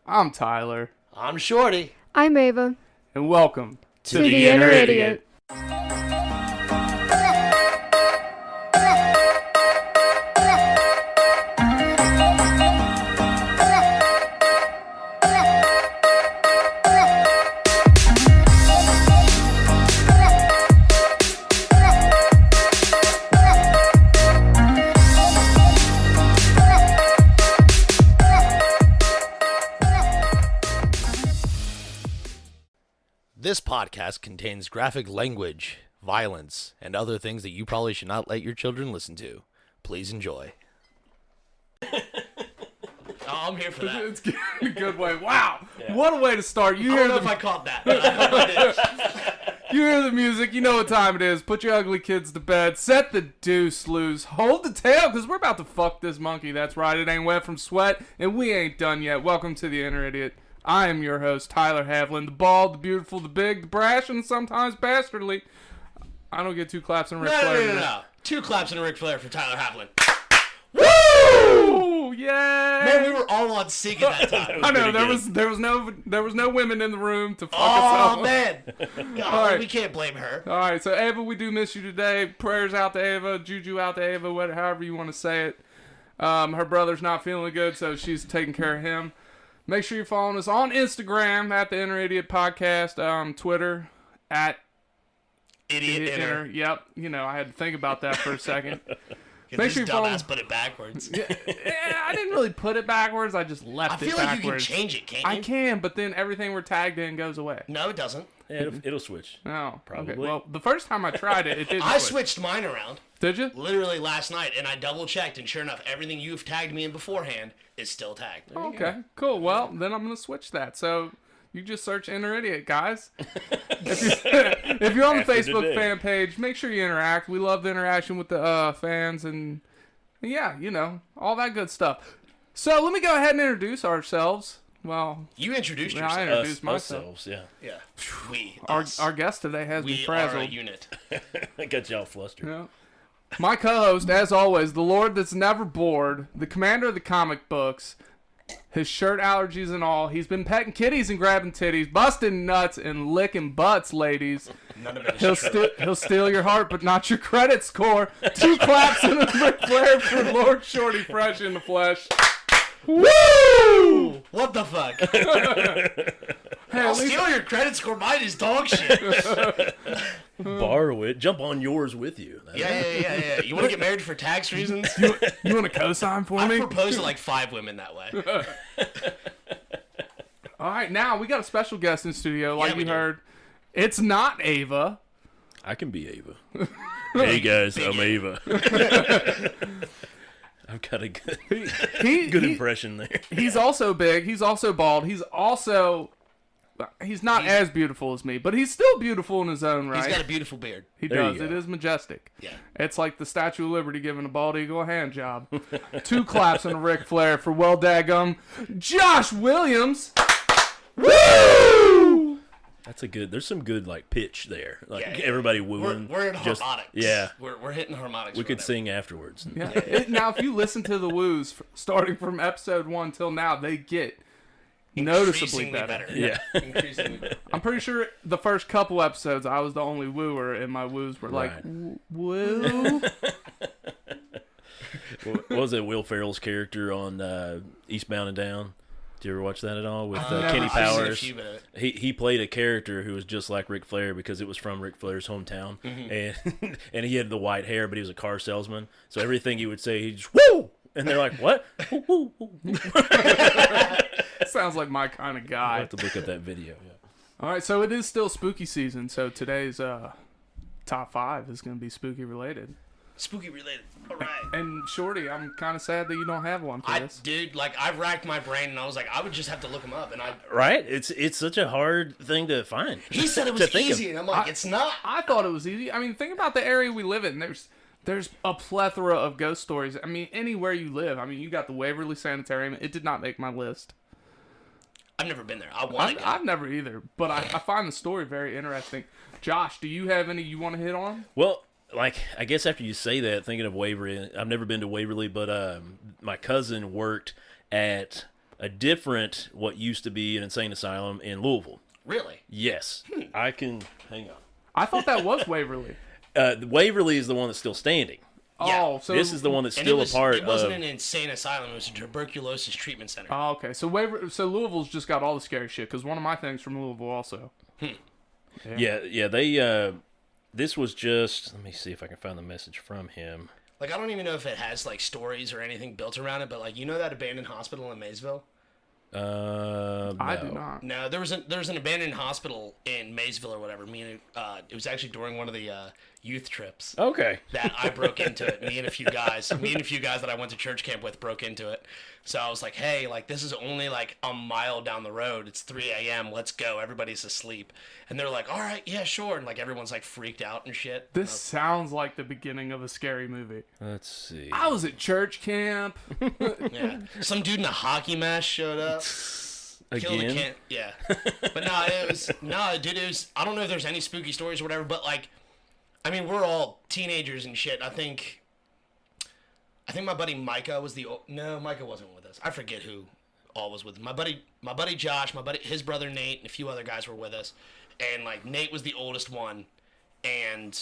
I'm Tyler. I'm Shorty. I'm Ava. And welcome to the Inner Idiot. This podcast contains graphic language, violence, and other things that you probably should not let your children listen to. Please enjoy. I'm here for that. It's getting a good way. Wow. Yeah. What a way to start. I don't know if I caught that, but I hope I did. You hear the music. You know what time it is. Put your ugly kids to bed. Set the deuce loose. Hold the tail, because we're about to fuck this monkey. That's right. It ain't wet from sweat, and we ain't done yet. Welcome to the Inner Idiot. I am your host, Tyler Havlin, the bald, the beautiful, the big, the brash, and sometimes bastardly. I don't get two claps and Ric Flair. No. 2 claps and a Ric Flair for Tyler Havlin. Woo! Yay! Man, we were all on sync at that time. I know there was no women in the room to fuck us up. Oh man, God, right. We can't blame her. All right, so Ava, we do miss you today. Prayers out to Ava, juju out to Ava, however you want to say it. Her brother's not feeling good, so she's taking care of him. Make sure you're following us on Instagram at the Inner Idiot Podcast, Twitter at Idiot Inner. Yep, you know, I had to think about that for a second. Make sure you dumbass put it backwards. Yeah, I didn't really put it backwards. I just left it backwards. I feel like you can change it, can't you? I can, but then everything we're tagged in goes away. No, it doesn't. Yeah, it'll switch. No, probably. Okay. Well, the first time I tried it, it didn't. I switched mine around. Did you? Literally last night, and I double checked, and sure enough, everything you've tagged me in beforehand is still tagged. Okay, cool. Well, then I'm gonna switch that. So you just search Inner Idiot, guys. if you're on the Facebook fan page, make sure you interact. We love the interaction with the fans, and yeah, you know, all that good stuff. So let me go ahead and introduce ourselves. Well, you introduced yourself. I introduced myself. Ourselves, yeah. Yeah. Our guest today has been frazzled. We are a unit. That got y'all flustered. Yeah. My co-host, as always, the Lord that's never bored, the commander of the comic books, his shirt allergies and all. He's been petting kitties and grabbing titties, busting nuts and licking butts, ladies. None of it is true. He'll steal your heart, but not your credit score. 2 claps and a Ric Flair for Lord Shorty Fresh in the flesh. Woo! What the fuck? Hey, I'll steal your credit score. Mine is dog shit. Borrow it. Jump on yours with you. Yeah. You want to get married for tax reasons? You want to co-sign for me? I proposed to like 5 women that way. All right, now we got a special guest in studio, like you heard. Do. It's not Ava. I can be Ava. Hey guys, I'm Ava. I've got a good impression there. He's also big. He's also bald. He's not as beautiful as me, but he's still beautiful in his own right. He's got a beautiful beard. He does. It is majestic. Yeah. It's like the Statue of Liberty giving a bald eagle a hand job. 2 claps and a Ric Flair for Welldanggum, Josh Williams. Woo! There's some good like pitch there. Like everybody wooing. We're in harmonics. Yeah. We're hitting harmonics. We could sing afterwards. Yeah. Now, if you listen to the woos starting from episode 1 till now, they get noticeably better. Yeah. Increasingly better. I'm pretty sure the first couple episodes I was the only wooer, and my woos were like, woo. What was it? Will Ferrell's character on Eastbound and Down? Did you ever watch that at all with Kenny Powers? He played a character who was just like Ric Flair because it was from Ric Flair's hometown, and he had the white hair, but he was a car salesman. So everything he would say, he just woo, and they're like, what? Woo, woo. Sounds like my kind of guy. I have to look up that video. Yeah. All right, so it is still spooky season. So today's top 5 is going to be spooky related. Spooky related. All right. And Shorty, I'm kind of sad that you don't have one for this. Dude, like I've racked my brain and I was like, I would just have to look them up, and Right? It's such a hard thing to find. He said it was easy, and I'm like, it's not. I thought it was easy. I mean, think about the area we live in. There's a plethora of ghost stories. I mean, anywhere you live. I mean, you got the Waverly Sanitarium. It did not make my list. I've never been there. I want to go. I've never either, but I find the story very interesting. Josh, do you have any you want to hit on? Well, like, I guess after you say that, thinking of Waverly, I've never been to Waverly, but my cousin worked at a different what used to be an insane asylum in Louisville. Really? Yes. I can hang on. I thought that was Waverly. Waverly is the one that's still standing. Yeah. Oh, so This is the one that's still a part of... It wasn't an insane asylum. It was a tuberculosis treatment center. Oh, okay. So Louisville's just got all the scary shit, because one of my things from Louisville also. Yeah, they... this was just... Let me see if I can find the message from him. Like, I don't even know if it has, like, stories or anything built around it, but, like, you know that abandoned hospital in Maysville? I do not. No, there was an abandoned hospital in Maysville or whatever. It was actually during one of the youth trips. Okay. That I broke into it. Me and a few guys that I went to church camp with broke into it. So I was like, hey, like, this is only like a mile down the road. It's 3 a.m. Let's go. Everybody's asleep. And they're like, all right, yeah, sure. And like everyone's like freaked out and shit. This sounds like the beginning of a scary movie. Let's see. I was at church camp. Yeah. Some dude in a hockey mask showed up. Killed a Again? kid. Yeah. But it was I don't know if there's any spooky stories or whatever, but like, I mean, we're all teenagers and shit. I think my buddy Micah was no, Micah wasn't with us. I forget who all was with us. My buddy Josh, his brother Nate, and a few other guys were with us. And like Nate was the oldest one, and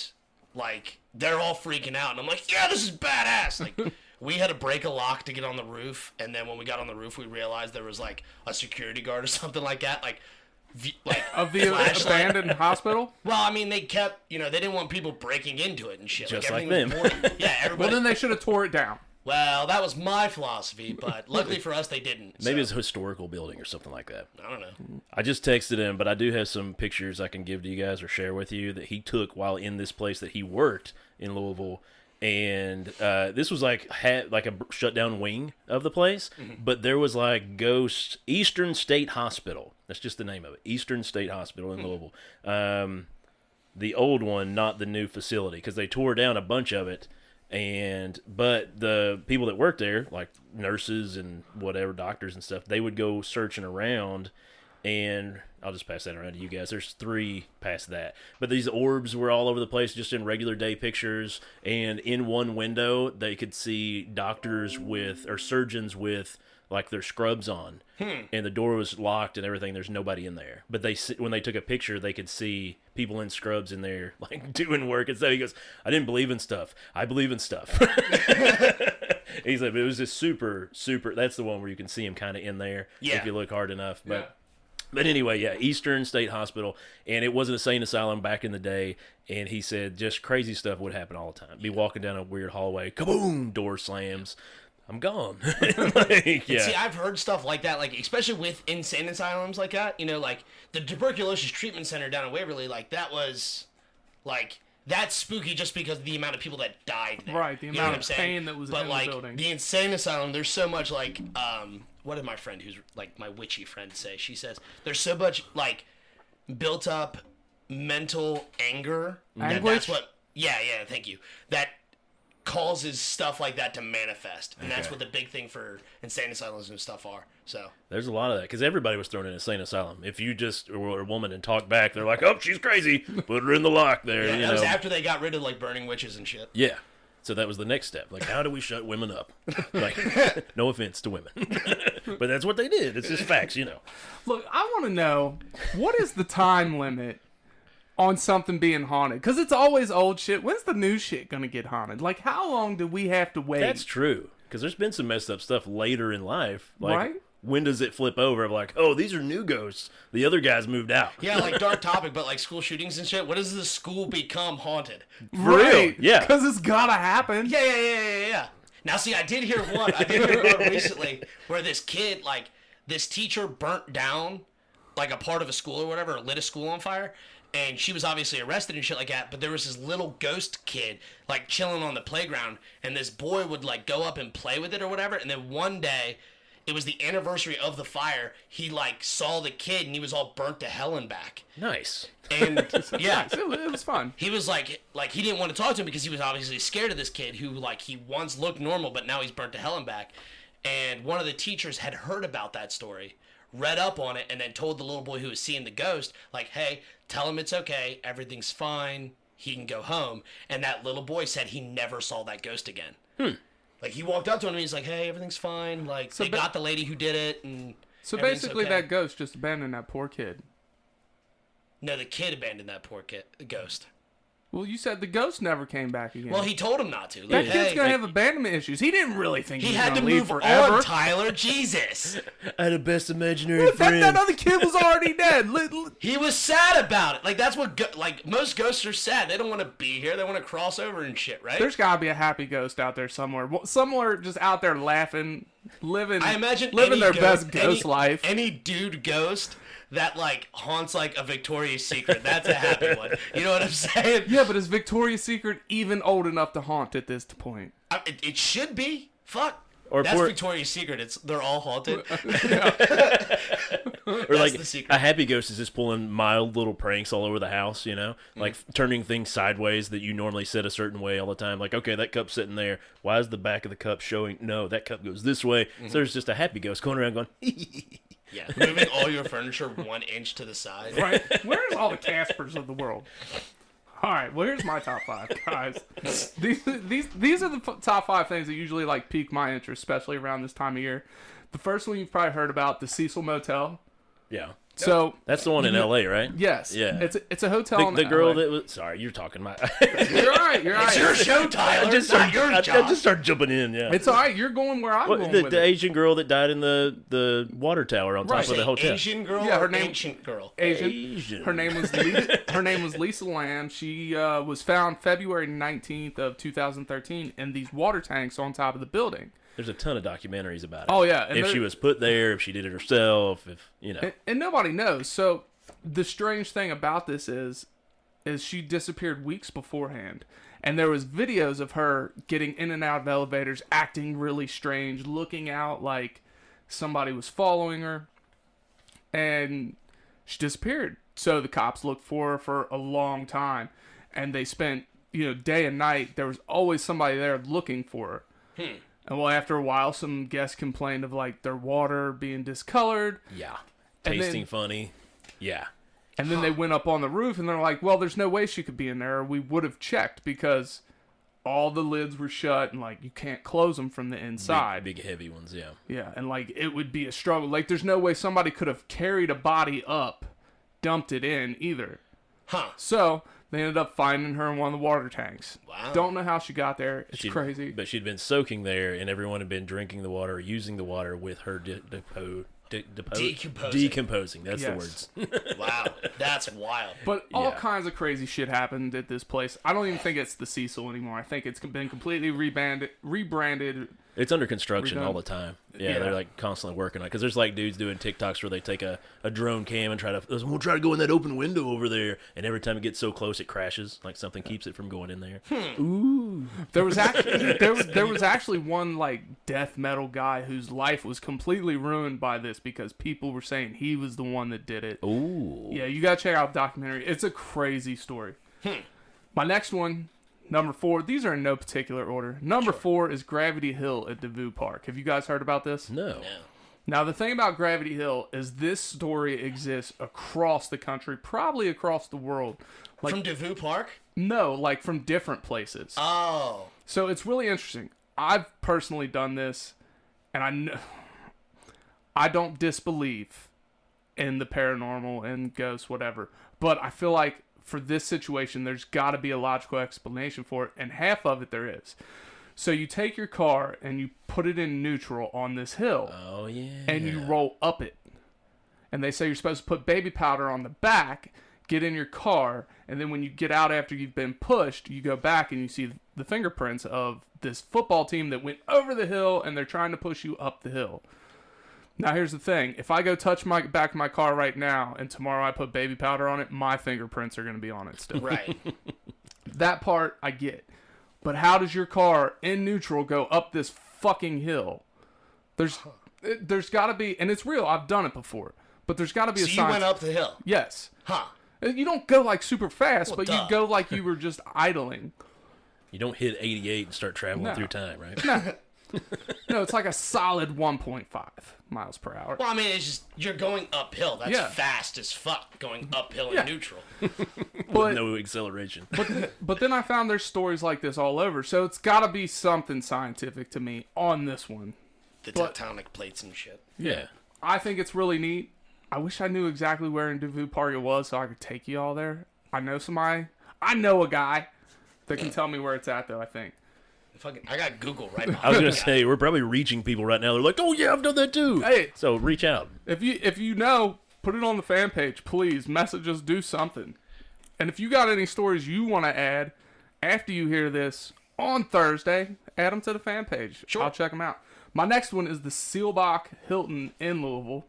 like they're all freaking out, and I'm like, yeah, this is badass. Like we had to break a lock to get on the roof, and then when we got on the roof, we realized there was like a security guard or something like that, like Of the abandoned hospital? Well, I mean, they kept, they didn't want people breaking into it and shit. Just like everything them. was boarded. Yeah, everybody. Well, then they should have tore it down. Well, that was my philosophy, but luckily for us, they didn't. Maybe so. it's a historical building or something like that. I don't know. I just texted him, but I do have some pictures I can give to you guys or share with you that he took while in this place that he worked in Louisville. And this was like a shut down wing of the place, but there was like Ghost Eastern State Hospital. That's just the name of it, Eastern State Hospital in Louisville. The old one, not the new facility, because they tore down a bunch of it. But the people that worked there, like nurses and whatever, doctors and stuff, they would go searching around, and I'll just pass that around to you guys. There's 3 past that. But these orbs were all over the place, just in regular day pictures, and in one window, they could see doctors or surgeons with, like, their scrubs on, and the door was locked and everything. There's nobody in there. But when they took a picture, they could see people in scrubs in there, like, doing work and stuff. He goes, I didn't believe in stuff. I believe in stuff. He said, but it was just super, super. That's the one where you can see him kind of in there if you look hard enough. But anyway, yeah, Eastern State Hospital, and it was an insane asylum back in the day, and he said just crazy stuff would happen all the time. Be walking down a weird hallway, kaboom, door slams. I'm gone. See, I've heard stuff like that, like especially with insane asylums like that. Like the tuberculosis treatment center down in Waverly, like that was, like that's spooky just because of the amount of people that died there. Right, the amount of pain that was in the building. The insane asylum, there's so much like, what did my friend who's like my witchy friend say? She says there's so much like built up mental anger. Anguish? Thank you. That causes stuff like that to manifest, and that's what the big thing for insane asylums and stuff are. So there's a lot of that, because everybody was thrown in an insane asylum. If you just were a woman and talked back, they're like, oh, she's crazy, put her in the lock there. Yeah, that was after they got rid of like burning witches and shit. Yeah, so that was the next step. Like, how do we shut women up? Like, no offense to women, but that's what they did. It's just facts. Look, I want to know, what is the time limit on something being haunted? Because it's always old shit. When's the new shit gonna get haunted? Like, how long do we have to wait? That's true, because there's been some messed up stuff later in life. Like, right? When does it flip over? I'm like, oh, these are new ghosts. The other guys moved out. Yeah, like dark topic, but like school shootings and shit. When does the school become haunted? For real? Yeah. Because it's gotta happen. Yeah. Now, see, I did hear one recently where this kid, like, this teacher burnt down, like, a part of a school or whatever, or lit a school on fire. And she was obviously arrested and shit like that, but there was this little ghost kid, like, chilling on the playground, and this boy would, like, go up and play with it or whatever, and then one day, it was the anniversary of the fire, he, like, saw the kid, and he was all burnt to hell and back. Nice. And, yeah. Nice. It was fun. He was, like, he didn't want to talk to him because he was obviously scared of this kid who, like, he once looked normal, but now he's burnt to hell and back. And one of the teachers had heard about that story, read up on it, and then told the little boy who was seeing the ghost, like, hey, tell him it's okay, everything's fine, he can go home. And that little boy said he never saw that ghost again. Like, he walked up to him and he's like, hey, everything's fine. Like, so they got the lady who did it. And so basically that ghost just abandoned that poor kid. No, the kid abandoned that poor ghost. Well, you said the ghost never came back again. Well, he told him not to. Like, that kid's going to have abandonment issues. He didn't really think he was had to leave move forever. on, Tyler. Jesus. I had a best imaginary friend. That other kid was already dead. He was sad about it. Like, that's what, like, most ghosts are sad. They don't want to be here. They want to cross over and shit, right? There's got to be a happy ghost out there somewhere. Somewhere just out there laughing, living their best ghost life. Any dude ghost that, like, haunts, like, a Victoria's Secret. That's a happy one. You know what I'm saying? Yeah, but is Victoria's Secret even old enough to haunt at this point? It should be. Fuck. Or that's Victoria's Secret. They're all haunted. Or like a happy ghost is just pulling mild little pranks all over the house, you know, like turning things sideways that you normally sit a certain way all the time. Like, okay, that cup's sitting there. Why is the back of the cup showing? No, that cup goes this way. So there's just a happy ghost going around going. Yeah, moving all your furniture 1 inch to the side. Right. Where's all the Caspers of the world? All right. Well, here's my top 5, guys. These are the top 5 things that usually like pique my interest, especially around this time of year. The first one you've probably heard about, the Cecil Motel. Yeah. So that's the one in L.A., right? Yes. Yeah. It's a hotel. The girl that was. Sorry, you're talking my. You're right. It's your show, Tyler. I just start jumping in. Yeah. It's all right. You're going where I'm going. The Asian girl that died in the water tower on top of the hotel. Asian girl. Yeah, ancient girl. Asian. Her name was Lisa Lamb. She was found February 19th of 2013 in these water tanks on top of the building. There's a ton of documentaries about it. Oh, yeah. And if she was put there, if she did it herself, if, you know. And nobody knows. So the strange thing about this is she disappeared weeks beforehand. And there was videos of her getting in and out of elevators, acting really strange, looking out like somebody was following her. And she disappeared. So the cops looked for her for a long time. And they spent, day and night. There was always somebody there looking for her. And well, after a while, some guests complained of like their water being discolored. Yeah. Tasting funny. Yeah. And then they went up on the roof and they're like, well, there's no way she could be in there. We would have checked because all the lids were shut and like you can't close them from the inside. Big heavy ones, yeah. Yeah. And like it would be a struggle. Like there's no way somebody could have carried a body up, dumped it in either. So they ended up finding her in one of the water tanks. Wow. Don't know how she got there. It's crazy. But she'd been soaking there, and everyone had been drinking the water, using the water with her decomposing. That's the words. Wow. That's wild. But all kinds of crazy shit happened at this place. I don't even think it's the Cecil anymore. I think it's been completely rebranded. It's under construction all the time. Yeah, they're like constantly working on it. Because there's like dudes doing TikToks where they take a drone cam and we'll try to go in that open window over there. And every time it gets so close, it crashes. Like something keeps it from going in there. Ooh. There was actually one like death metal guy whose life was completely ruined by this because people were saying he was the one that did it. Ooh. Yeah, you got to check out the documentary. It's a crazy story. My next one. Number 4, these are in no particular order. Number 4 is Gravity Hill at Devou Park. Have you guys heard about this? No. Now, the thing about Gravity Hill is this story exists across the country, probably across the world. Like, from Devou Park? No, like from different places. Oh. So it's really interesting. I've personally done this, and I don't disbelieve in the paranormal and ghosts, whatever. But I feel like for this situation, there's got to be a logical explanation for it, and half of it there is. So you take your car and you put it in neutral on this hill. Oh, yeah. And you roll up it. And they say you're supposed to put baby powder on the back, get in your car, and then when you get out after you've been pushed, you go back and you see the fingerprints of this football team that went over the hill, and they're trying to push you up the hill. Now, here's the thing. If I go touch my back of my car right now and tomorrow I put baby powder on it, my fingerprints are going to be on it still. Right. That part I get. But how does your car in neutral go up this fucking hill? There's got to be, and it's real, I've done it before, but there's got to be a sign. So you went up the hill? Yes. Huh. You don't go like super fast, but you go like you were just idling. You don't hit 88 and start traveling through time, right? No. No, it's like a solid 1.5 miles per hour. Well, I mean, it's just you're going uphill. That's fast as fuck going uphill in neutral. With no acceleration. But then I found there's stories like this all over, so it's got to be something scientific to me on this one. The tectonic plates and shit. Yeah. I think it's really neat. I wish I knew exactly where in Devu Park it was so I could take you all there. I know a guy that can tell me where it's at, though, I think. I got Google right now. I was going to say, we're probably reaching people right now. They're like, oh, yeah, I've done that too. Hey. So reach out. If you know, put it on the fan page, please. Message us, do something. And if you got any stories you want to add after you hear this on Thursday, add them to the fan page. Sure. I'll check them out. My next one is the Seelbach Hilton in Louisville.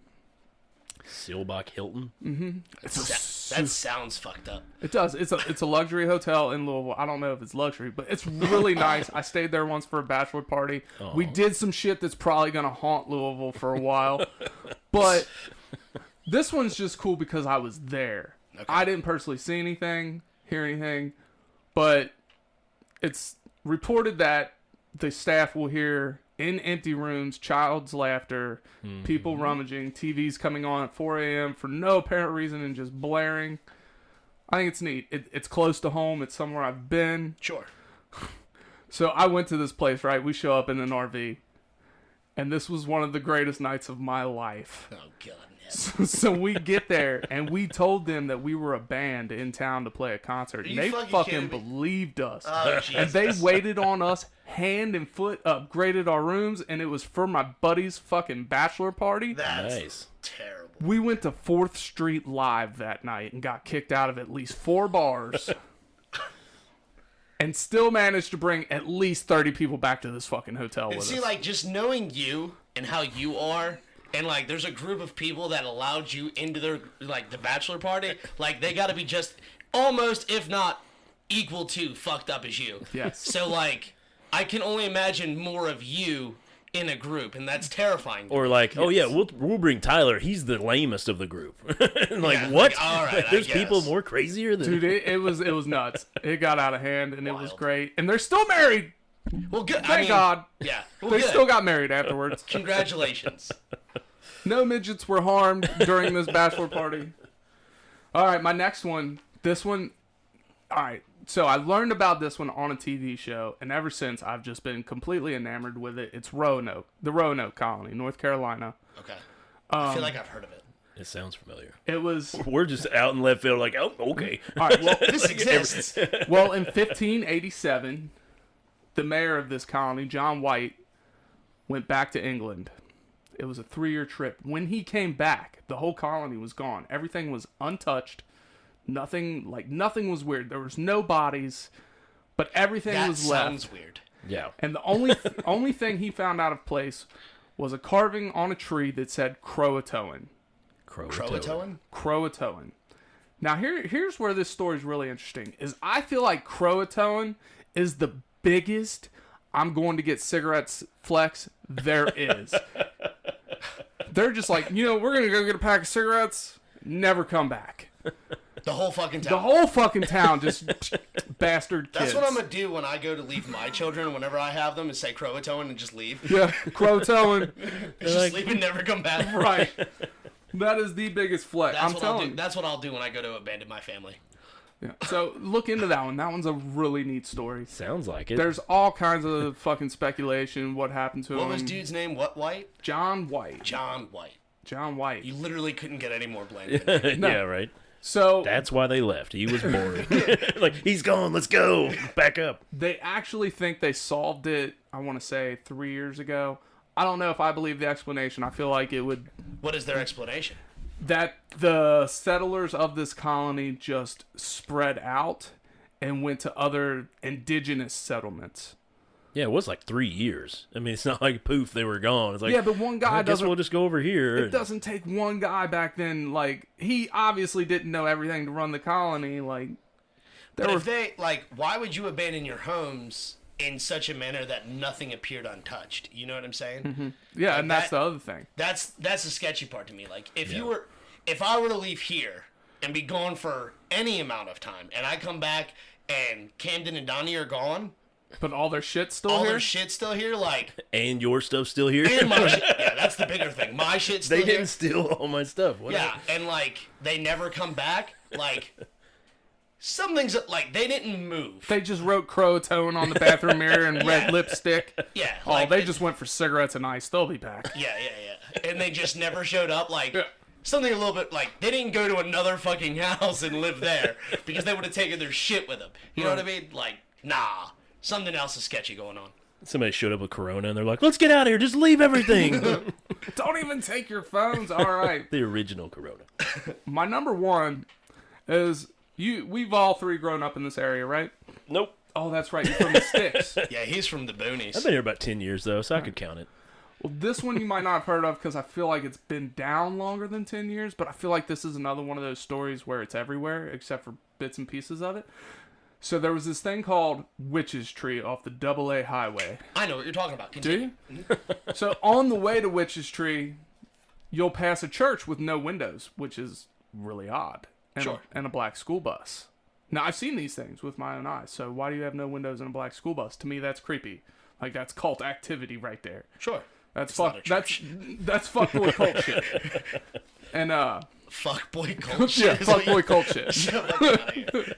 Seelbach Hilton? Mm-hmm. That sounds fucked up. It does. It's a luxury hotel in Louisville. I don't know if it's luxury, but it's really nice. I stayed there once for a bachelor party. Aww. We did some shit that's probably going to haunt Louisville for a while. But this one's just cool because I was there. Okay. I didn't personally see anything, hear anything, but it's reported that the staff will hear in empty rooms, child's laughter, people rummaging, TVs coming on at 4 a.m. for no apparent reason and just blaring. I think it's neat. It's close to home. It's somewhere I've been. Sure. So I went to this place, right? We show up in an RV, and this was one of the greatest nights of my life. Oh, God. So we get there, and we told them that we were a band in town to play a concert. And they fucking believed us. Oh, and they waited on us hand and foot, upgraded our rooms, and it was for my buddy's fucking bachelor party. That's nice. Terrible. We went to 4th Street Live that night and got kicked out of at least 4 bars. And still managed to bring at least 30 people back to this fucking hotel with us. See, like, just knowing you and how you are... And, like, there's a group of people that allowed you into their, like, the bachelor party. Like, they got to be just almost, if not equal to, fucked up as you. Yes. So, like, I can only imagine more of you in a group, and that's terrifying. Or, like, oh, yeah, we'll bring Tyler. He's the lamest of the group. Like, yeah, what? Like, all right, There's people more crazier than... Dude, it was nuts. It got out of hand, and it was great. And they're still married. Well, good. Thank God. Yeah. Well, they good. still got married afterwards. Congratulations. No midgets were harmed during this bachelor party. All right, my next one. This one. All right. So I learned about this one on a TV show, and ever since I've just been completely enamored with it. It's Roanoke, the Roanoke Colony, North Carolina. Okay. I feel like I've heard of it. It sounds familiar. It was. We're just out in left field, like, oh, okay. All right. Well, this exists. Well, in 1587, the mayor of this colony, John White, went back to England. It was a 3-year trip. When he came back, the whole colony was gone. Everything was untouched. Nothing was weird. There was no bodies, but everything was left. That sounds weird. Yeah. And the only thing he found out of place was a carving on a tree that said Croatoan. Croatoan? Croatoan. Now here's where this story is really interesting. Is I feel like Croatoan is the biggest I'm going to get cigarettes flex there is. They're just like, we're going to go get a pack of cigarettes, never come back. The whole fucking town. The whole fucking town, just bastard kids. That's what I'm going to do when I go to leave my children, whenever I have them, is say Croatoan and just leave. Yeah, Croatoan. Just leave and never come back. Right. That is the biggest flex. I'm telling you. That's what I'll do when I go to abandon my family. Yeah. So look into that one. That one's a really neat story. Sounds like it. There's all kinds of fucking speculation what happened to him. What was dude's name? What White? John White. John White. John White. You literally couldn't get any more bland. No. Yeah, right. So that's why they left. He was boring. Like, he's gone. Let's go. Back up. They actually think they solved it, I want to say, 3 years ago. I don't know if I believe the explanation. I feel like it would... What is their explanation? That the settlers of this colony just spread out and went to other indigenous settlements. Yeah, it was like 3 years. I mean, it's not like poof, they were gone. It's like, yeah, but one guy I guess we'll just go over here. It doesn't take one guy back then. Like, he obviously didn't know everything to run the colony. Like, why would you abandon your homes in such a manner that nothing appeared untouched? You know what I'm saying? Mm-hmm. Yeah, like, and that's the other thing. That's the sketchy part to me. Like, if I were to leave here and be gone for any amount of time, and I come back and Camden and Donnie are gone, But all their shit's still all here? their shit's still here, like... And your stuff's still here? And my shit. Yeah, that's the bigger thing. My shit's still They here. didn't steal all my stuff. What Yeah, and, like, they never come back. Like, some things, like, they didn't move. They just wrote Croatone on the bathroom mirror and red lipstick. Yeah. Oh, like, they just went for cigarettes and ice. They'll be back. Yeah. And they just never showed up, like... Yeah. Something a little bit like they didn't go to another fucking house and live there because they would have taken their shit with them. You know what I mean? Like, nah, something else is sketchy going on. Somebody showed up with Corona and they're like, let's get out of here. Just leave everything. Don't even take your phones. All right. The original Corona. My number one is we've all three grown up in this area, right? Nope. Oh, that's right. You're from the sticks. Yeah, he's from the boonies. I've been here about 10 years, though, so I could count it. Well, this one you might not have heard of because I feel like it's been down longer than 10 years, but I feel like this is another one of those stories where it's everywhere except for bits and pieces of it. So there was this thing called Witch's Tree off the AA highway. I know what you're talking about. Continue. Do you? So on the way to Witch's Tree, you'll pass a church with no windows, which is really odd. And, Sure. and a black school bus. Now, I've seen these things with my own eyes, so why do you have no windows in a black school bus? To me, that's creepy. Like, that's cult activity right there. Sure. That's not a that's church. that's fuckboy cult shit. And Fuckboy cult yeah, shit. is what you- fuckboy cult shit. Get the fuck outta here.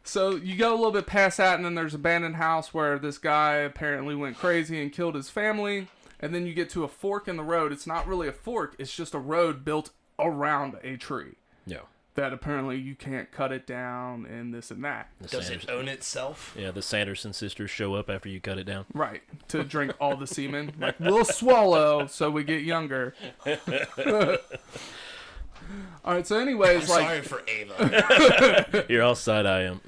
So you go a little bit past that, and then there's an abandoned house where this guy apparently went crazy and killed his family. And then you get to a fork in the road. It's not really a fork. It's just a road built around a tree. Yeah. That apparently you can't cut it down and this and that. Does it own itself? Yeah, the Sanderson sisters show up after you cut it down. Right. To drink all the semen. Like, we'll swallow so we get younger. All right, so anyways, I'm like... sorry for Ava. Here, I'll side-eye him.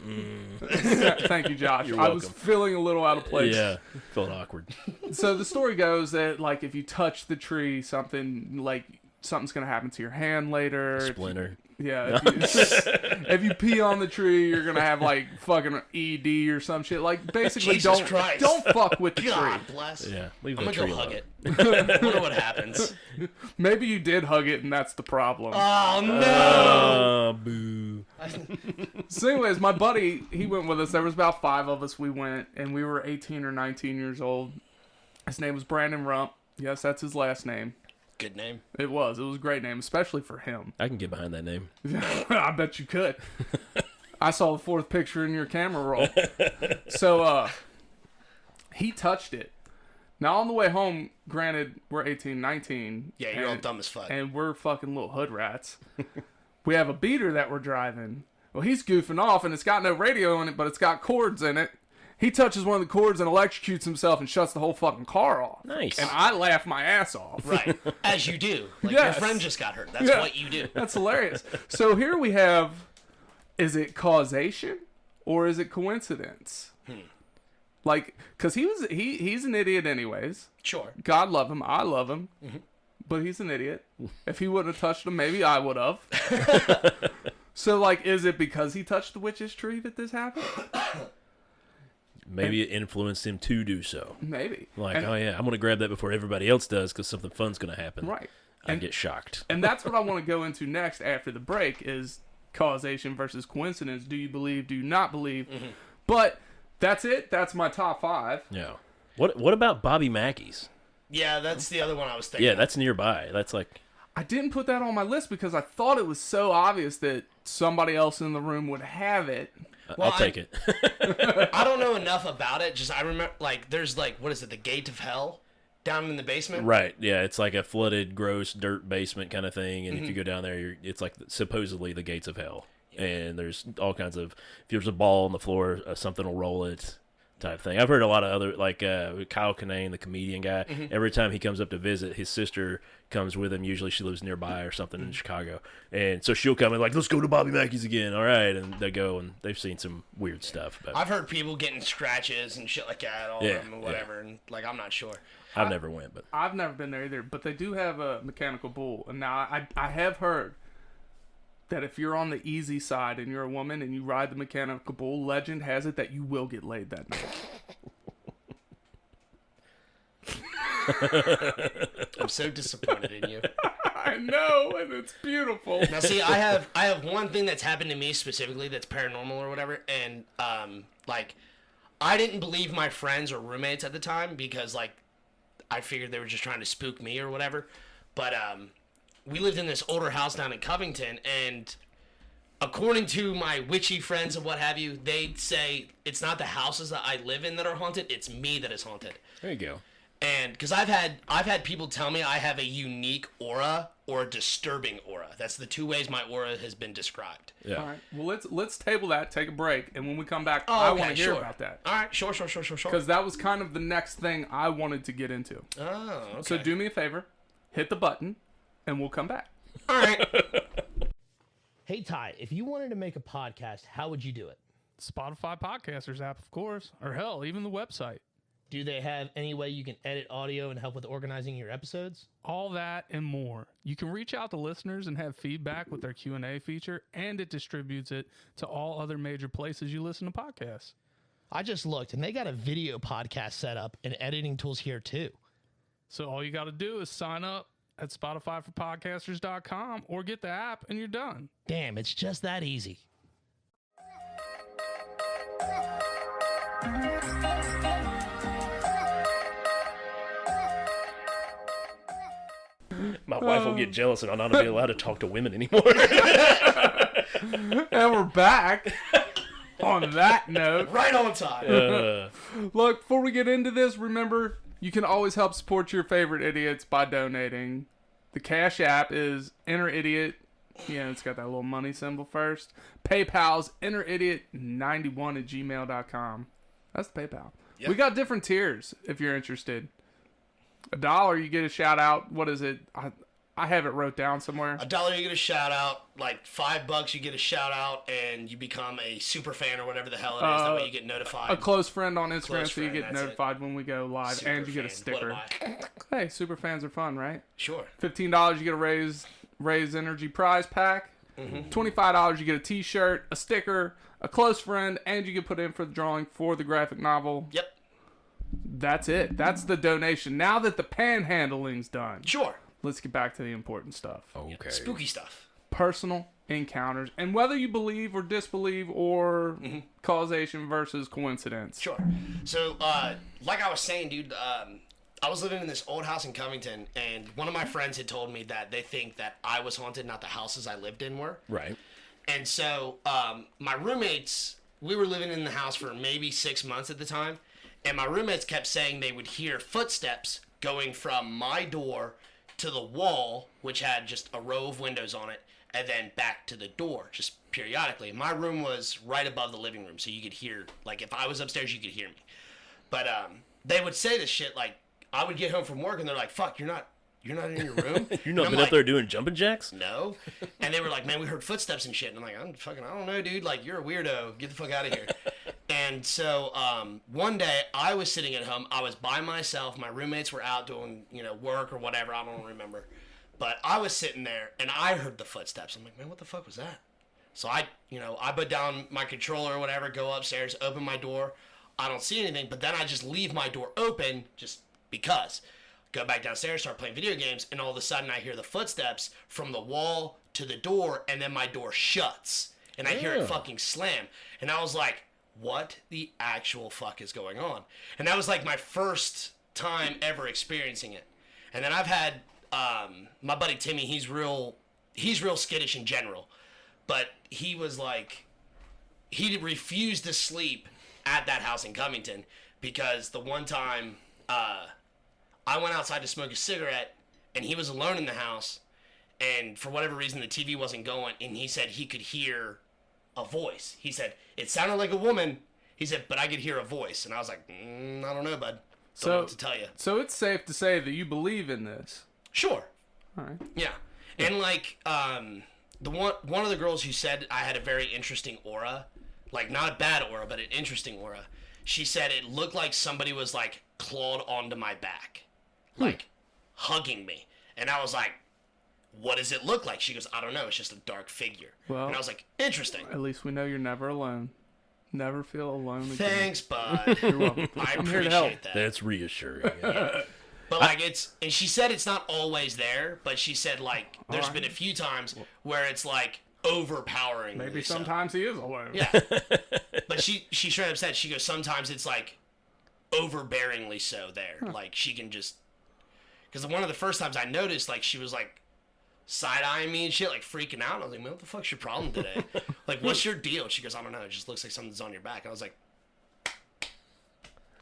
Thank you, Josh. You're I was welcome. feeling a little out of place. Yeah, felt awkward. So the story goes that, like, if you touch the tree, something's going to happen to your hand later. Splinter. Yeah. If you pee on the tree, you're going to have, like, fucking ED or some shit. Like, basically, Jesus Christ. don't fuck with the God tree. bless. Yeah, leave I'm that gonna tree go hug alone. it. I wonder what happens. Maybe you did hug it, and that's the problem. Oh no! Oh, boo. So anyways, my buddy, he went with us. There was about 5 of us. We went, and we were 18 or 19 years old. His name was Brandon Rump. Yes, that's his last name. Good name. It was a great name, especially for him. I can get behind that name. I bet you could. I saw the 4th picture in your camera roll. So, he touched it. Now, on the way home, granted, we're 18, 19. Yeah, you're all dumb as fuck. And we're fucking little hood rats. We have a beater that we're driving. Well, he's goofing off, and it's got no radio in it, but it's got cords in it. He touches one of the cords and electrocutes himself and shuts the whole fucking car off. Nice. And I laugh my ass off. Right. As you do. Like Yes. your friend just got hurt. That's Yeah. what you do. That's hilarious. So here we have, is it causation or is it coincidence? Like, because he's an idiot anyways. Sure. God love him. I love him. But he's an idiot. If he wouldn't have touched him, maybe I would have. So, like, is it because he touched the witch's tree that this happened? Maybe it influenced him to do so. Maybe. Like, And- oh yeah, I'm going to grab that before everybody else does because something fun's going to happen. Right. I get shocked. And that's what I want to go into next after the break is causation versus coincidence. Do you believe? Do you not believe? But that's it. That's my top 5. Yeah. What about Bobby Mackey's? Yeah, that's the other one I was thinking. Yeah, that's nearby. That's like... I didn't put that on my list because I thought it was so obvious that somebody else in the room would have it. Well, I'll take it. I don't know enough about it. Just I remember, like, there's like, what is it, the Gate of Hell down in the basement? Right. Yeah, it's like a flooded, gross dirt basement kind of thing. And if you go down there, it's like supposedly the gates of hell. And there's all kinds of, if there's a ball on the floor, something will roll it type thing. I've heard a lot of other, like Kyle Kinane, the comedian guy, every time he comes up to visit, his sister comes with him. Usually she lives nearby or something in Chicago. And so she'll come and like, let's go to Bobby Mackey's again. All right. And they go and they've seen some weird stuff. But I've heard people getting scratches and shit like that all Yeah, of them and whatever. And like, I'm not sure. I've never went, but I've never been there either, but they do have a mechanical bull. And now I have heard that if you're on the easy side and you're a woman and you ride the mechanical bull, legend has it that you will get laid that night. I'm so disappointed in you. I know, and it's beautiful. Now, see, I have one thing that's happened to me specifically that's paranormal or whatever, and like I didn't believe my friends or roommates at the time because, like, I figured they were just trying to spook me or whatever. But we lived in this older house down in Covington, and according to my witchy friends and what have you, they'd say it's not the houses that I live in that are haunted, it's me that is haunted. There you go. And because I've had people tell me I have a unique aura or a disturbing aura. That's the two ways my aura has been described. Yeah. All right. Well, let's table that, take a break, and when we come back, I want to hear about that. All right, sure. Because that was kind of the next thing I wanted to get into. Oh, okay. So do me a favor, hit the button, and we'll come back. All right. Hey, Ty, if you wanted to make a podcast, how would you do it? Spotify Podcasters app, of course, or hell, even the website. Do they have any way you can edit audio and help with organizing your episodes? All that and more. You can reach out to listeners and have feedback with their Q&A feature, and it distributes it to all other major places you listen to podcasts. I just looked, and they got a video podcast set up and editing tools here, too. So all you got to do is sign up at SpotifyForPodcasters.com or get the app, and you're done. Damn, it's just that easy. My wife will get jealous and I'll not be allowed to talk to women anymore. And we're back. On that note. Right on time. Look, before we get into this, remember, you can always help support your favorite idiots by donating. The Cash App is InnerIdiot. Yeah, it's got that little money symbol first. PayPal's InnerIdiot91@gmail.com. That's the PayPal. Yep. We got different tiers if you're interested. $1, you get a shout out. What is it? I have it wrote down somewhere. $1, you get a shout out. Like $5, you get a shout out, and you become a super fan or whatever the hell it is. That way you get notified. A close friend on Instagram, so you get notified when we go live, super and you get a fan. sticker. Hey, super fans are fun, right? Sure. $15, you get a Raise Energy prize pack. Mm-hmm. $25, you get a T-shirt, a sticker, a close friend, and you get put in for the drawing for the graphic novel. Yep. That's it. That's the donation. Now that the panhandling's done. Sure. Let's get back to the important stuff. Okay. Spooky stuff. Personal encounters. And whether you believe or disbelieve or causation versus coincidence. Sure. So, like I was saying, dude, I was living in this old house in Covington, and one of my friends had told me that they think that I was haunted, not the houses I lived in were. Right. And so, my roommates, we were living in the house for maybe 6 months at the time, and my roommates kept saying they would hear footsteps going from my door to the wall, which had just a row of windows on it, and then back to the door, just periodically. My room was right above the living room, so you could hear, like, if I was upstairs, you could hear me. But they would say this shit, like, I would get home from work, and they're like, fuck, you're not in your room? You've not been up there doing jumping jacks? No. And they were like, man, we heard footsteps and shit. And I'm like, I don't know, dude. Like, you're a weirdo. Get the fuck out of here. And so one day I was sitting at home. I was by myself. My roommates were out doing, work or whatever. I don't remember. But I was sitting there, and I heard the footsteps. I'm like, man, what the fuck was that? So I put down my controller or whatever, go upstairs, open my door. I don't see anything. But then I just leave my door open just because. Go back downstairs, start playing video games, and all of a sudden I hear the footsteps from the wall to the door, and then my door shuts. And I hear it fucking slam. And I was like, what the actual fuck is going on? And that was like my first time ever experiencing it. And then I've had my buddy Timmy, he's real skittish in general. But he was like, he refused to sleep at that house in Covington because the one time I went outside to smoke a cigarette, and he was alone in the house, and for whatever reason, the TV wasn't going, and he said he could hear a voice. He said, it sounded like a woman. He said, but I could hear a voice. And I was like, I don't know, bud. Don't know what to tell you. So it's safe to say that you believe in this? Sure. All right. Yeah. And, like, the one of the girls who said I had a very interesting aura, like, not a bad aura, but an interesting aura, she said it looked like somebody was, like, clawed onto my back. Like, hugging me. And I was like, what does it look like? She goes, I don't know. It's just a dark figure. Well, and I was like, interesting. At least we know you're never alone. Never feel alone again. Thanks, bud. You're welcome. I I'm here to help. appreciate that. That's reassuring. Yeah. But, like, and she said it's not always there, but she said, like, there's been a few times where it's, like, overpowering. Maybe sometimes he is alone. Yeah. But she straight up said, she goes, sometimes it's like overbearingly so there. Like she can just, because one of the first times I noticed, like she was like side-eyeing me and shit, like freaking out. I was like, man, what the fuck's your problem today? Like, what's your deal? She goes, I don't know. It just looks like something's on your back. I was like,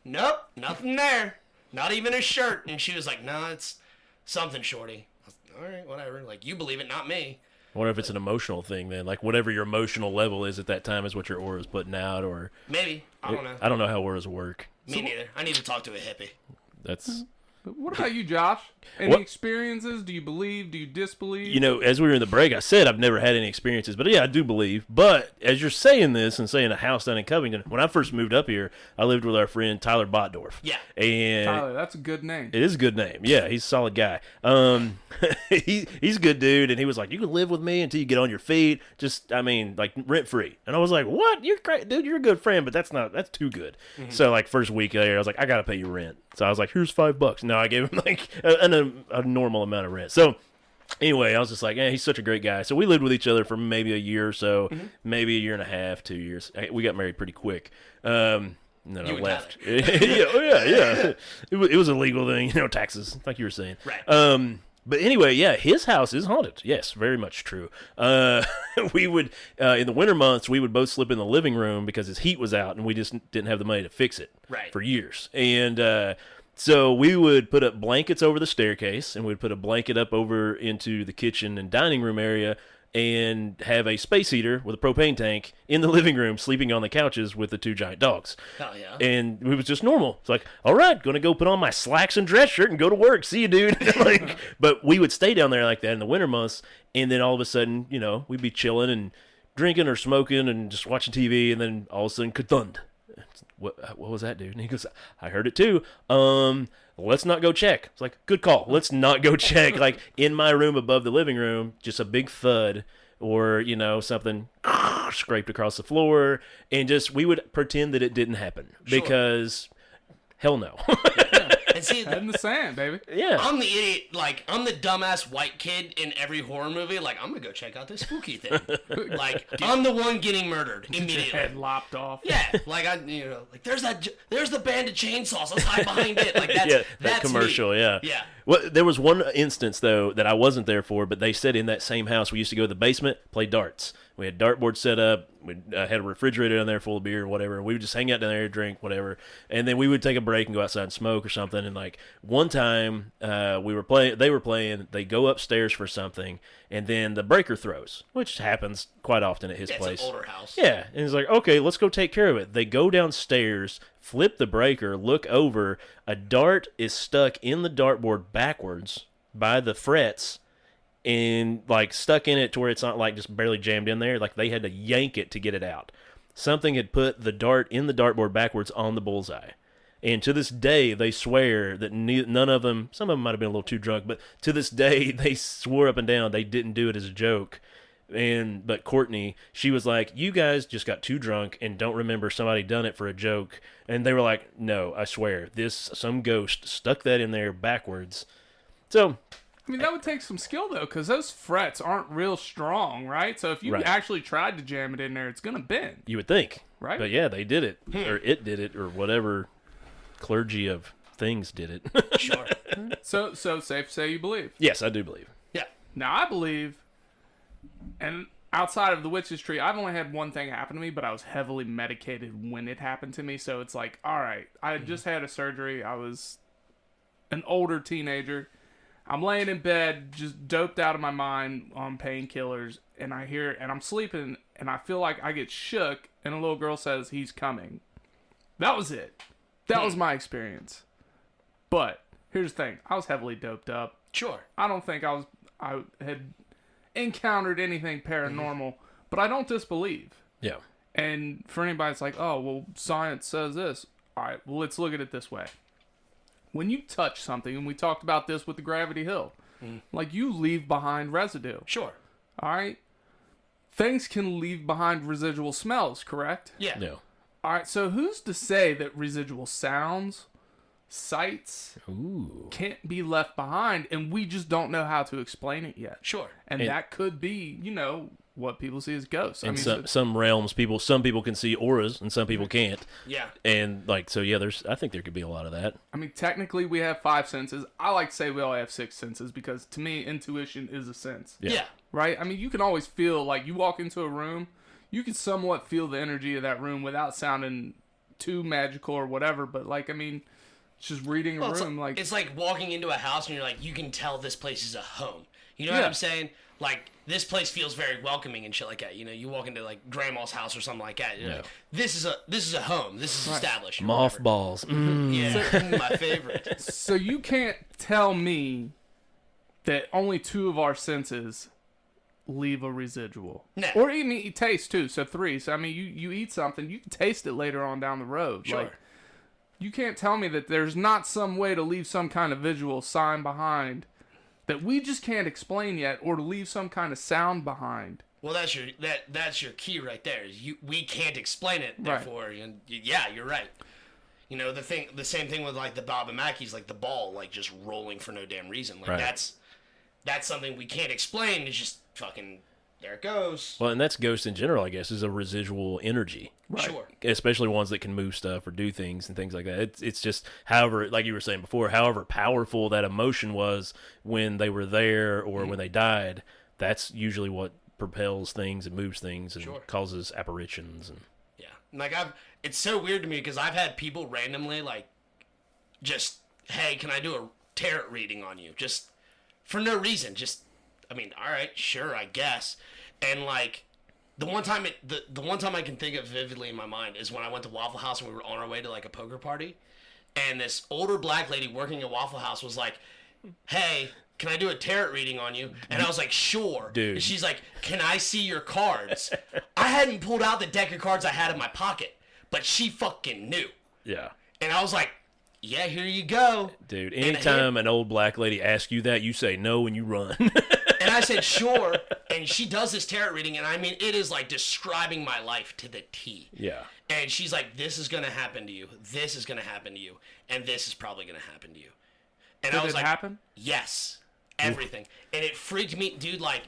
nope, nothing there. Not even a shirt. And she was like, no, it's something, Shorty. I was like, all right, whatever. Like, you believe it, not me. I wonder if it's an emotional thing then. Like, whatever your emotional level is at that time is what your aura is putting out, or... Maybe. I don't know. I don't know how auras work. Me neither. I need to talk to a hippie. That's... What about you, Josh? Any experiences? Do you believe? Do you disbelieve? You know, as we were in the break, I said I've never had any experiences, but yeah, I do believe. But as you're saying this and saying a house down in Covington, when I first moved up here, I lived with our friend Tyler Botdorf. Yeah. And Tyler, that's a good name. it is a good name. Yeah, he's a solid guy. He's a good dude, and he was like, you can live with me until you get on your feet. Just, I mean, like, rent-free. And I was like, what? You're great, dude, you're a good friend, but that's too good. Mm-hmm. So, like, first week there, I was like, I got to pay you rent. So I was like, here's $5. No, I gave him, like, a normal amount of rent. So anyway, I was just like, he's such a great guy. So we lived with each other for maybe a year or so, maybe a year and a half, 2 years. We got married pretty quick. And then I left. Yeah. It was a legal thing, taxes, like you were saying. Right. But anyway, yeah, his house is haunted. Yes, very much true. We would, in the winter months, we would both slip in the living room because his heat was out, and we just didn't have the money to fix it for years. And so we would put up blankets over the staircase, and we'd put a blanket up over into the kitchen and dining room area, and have a space heater with a propane tank in the living room, sleeping on the couches with the two giant dogs. Hell yeah. And it was just normal. It's like, all right, gonna go put on my slacks and dress shirt and go to work. See you, dude. But we would stay down there like that in the winter months, and then all of a sudden, we'd be chilling and drinking or smoking and just watching TV, and then all of a sudden, ka-thund. What was that, dude? And he goes, I heard it too. Let's not go check. It's like, good call. Let's not go check. Like, in my room above the living room, just a big thud or, something scraped across the floor. And we would pretend that it didn't happen because hell no. And see, Head in the sand, baby. Yeah. I'm the idiot, like, I'm the dumbass white kid in every horror movie. Like, I'm gonna go check out this spooky thing. Like, I'm the one getting murdered immediately. Head lopped off. Yeah, like, like, there's the band of chainsaws. Let's hide behind it. Like, that's, that that's commercial, me. yeah. Yeah. Well, there was one instance, though, that I wasn't there for, but they said in that same house, we used to go to the basement, play darts. We had dartboard set up. We had a refrigerator down there full of beer or whatever. And we would just hang out down there, drink, whatever. And then we would take a break and go outside and smoke or something. And like one time, they were playing. They go upstairs for something, and then the breaker throws, which happens quite often at his place. It's an older house. Yeah, and he's like, okay, let's go take care of it. They go downstairs, flip the breaker, look over. A dart is stuck in the dartboard backwards by the frets. And like stuck in it to where it's not like just barely jammed in there. Like they had to yank it to get it out. Something had put the dart in the dartboard backwards on the bullseye. And to this day, they swear that none of them, some of them might have been a little too drunk, but to this day, they swore up and down they didn't do it as a joke. But Courtney, she was like, you guys just got too drunk and don't remember somebody done it for a joke. And they were like, no, I swear, some ghost stuck that in there backwards. So... I mean, that would take some skill, though, because those frets aren't real strong, right? So if you actually tried to jam it in there, it's going to bend. You would think. Right? But yeah, they did it. Or it did it, or whatever clergy of things did it. Sure. So safe to say you believe? Yes, I do believe. Yeah. Now, I believe, and outside of the witch's tree, I've only had one thing happen to me, but I was heavily medicated when it happened to me. So it's like, all right, I had just had a surgery. I was an older teenager. I'm laying in bed, just doped out of my mind on painkillers, and I'm sleeping, and I feel like I get shook, and a little girl says, he's coming. That was it. That was my experience. But, here's the thing. I was heavily doped up. Sure. I don't think I had encountered anything paranormal, but I don't disbelieve. Yeah. And for anybody that's like, oh, well, science says this. All right, well, let's look at it this way. When you touch something, and we talked about this with the Gravity Hill, like you leave behind residue. Sure. All right? Things can leave behind residual smells, correct? Yeah. No. All right, so who's to say that residual sounds, sights, can't be left behind, and we just don't know how to explain it yet? Sure. And that could be, what people see as ghosts. In some realms, some people can see auras and some people can't. Yeah. And I think there could be a lot of that. I mean, technically we have 5 senses. I like to say we all have 6 senses because to me, intuition is a sense. Yeah. Right? I mean, you can always feel, like, you walk into a room, you can somewhat feel the energy of that room without sounding too magical or whatever, but, like, I mean, just reading a room, it's like walking into a house and you're like, you can tell this place is a home. You know what I'm saying? Like, this place feels very welcoming and shit like that. You know, you walk into, like, grandma's house or something like that. You're like, this is a home. This is established. Mothballs. Yeah, my favorite. So you can't tell me that only 2 of our senses leave a residual. No. Or even you taste, too, so 3. So, I mean, you eat something, you can taste it later on down the road. Sure. Like, you can't tell me that there's not some way to leave some kind of visual sign behind that we just can't explain yet, or to leave some kind of sound behind. Well, that's your key right there. We can't explain it, therefore, and yeah, you're right. You know, the same thing with like the Bob and Mackey's, like the ball, like just rolling for no damn reason. Like that's something we can't explain. It's just fucking there it goes. Well, and that's ghosts in general, I guess, is a residual energy. Right. Sure. Especially ones that can move stuff or do things and things like that. It's just, however, like you were saying before, however powerful that emotion was when they were there or when they died, that's usually what propels things and moves things and causes apparitions. And yeah, like it's so weird to me because I've had people randomly like, just, hey, can I do a tarot reading on you? Just for no reason. Just, I mean, all right, sure, I guess. And like, the one time I can think of vividly in my mind is when I went to Waffle House and we were on our way to like a poker party, and this older black lady working at Waffle House was like, "Hey, can I do a tarot reading on you?" And I was like, "Sure." Dude. And she's like, "Can I see your cards?" I hadn't pulled out the deck of cards I had in my pocket, but she fucking knew. Yeah. And I was like, "Yeah, here you go." Dude, anytime an old black lady asks you that, you say no and you run. And I said, "Sure." And she does this tarot reading, and I mean, it is like describing my life to the T. Yeah. And she's like, "This is going to happen to you. This is going to happen to you. And this is probably going to happen to you." And I was like, happen? Yes. Everything. And it freaked me, dude, like,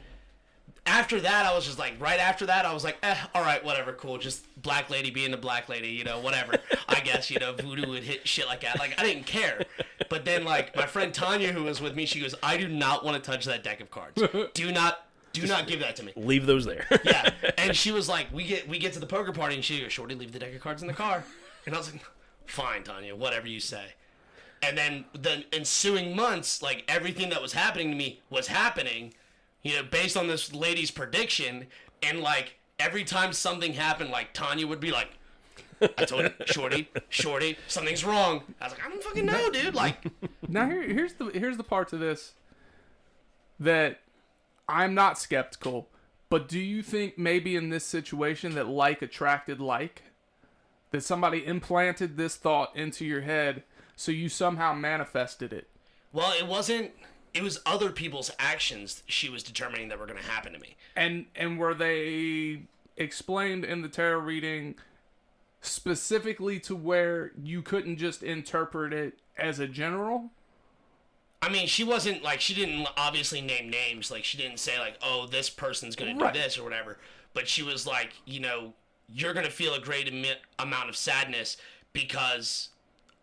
after that, I was just like, right after that, I was like, all right, whatever, cool. Just black lady being a black lady, you know, whatever. I guess, you know, voodoo would hit shit like that. Like, I didn't care. But then, like, my friend Tanya, who was with me, she goes, "I do not want to touch that deck of cards. Do not give that to me. Leave those there." Yeah. And she was like, we get to the poker party, and she goes, "Shorty, leave the deck of cards in the car." And I was like, "Fine, Tanya, whatever you say." And then the ensuing months, like, everything that was happening to me was happening, you know, based on this lady's prediction. And, like, every time something happened, like, Tanya would be like, "I told you, Shorty, something's wrong." I was like, "I don't fucking know, dude." Like, now here's the part to this that I'm not skeptical, but do you think maybe in this situation that like attracted like? That somebody implanted this thought into your head so you somehow manifested it? well, it was other people's actions she was determining that were going to happen to me. And were they explained in the tarot reading specifically to where you couldn't just interpret it as a general? I mean, she wasn't, like, she didn't obviously name names. Like, she didn't say, like, "Oh, this person's going to do this," or whatever. But she was like, you know, "You're going to feel a great amount of sadness because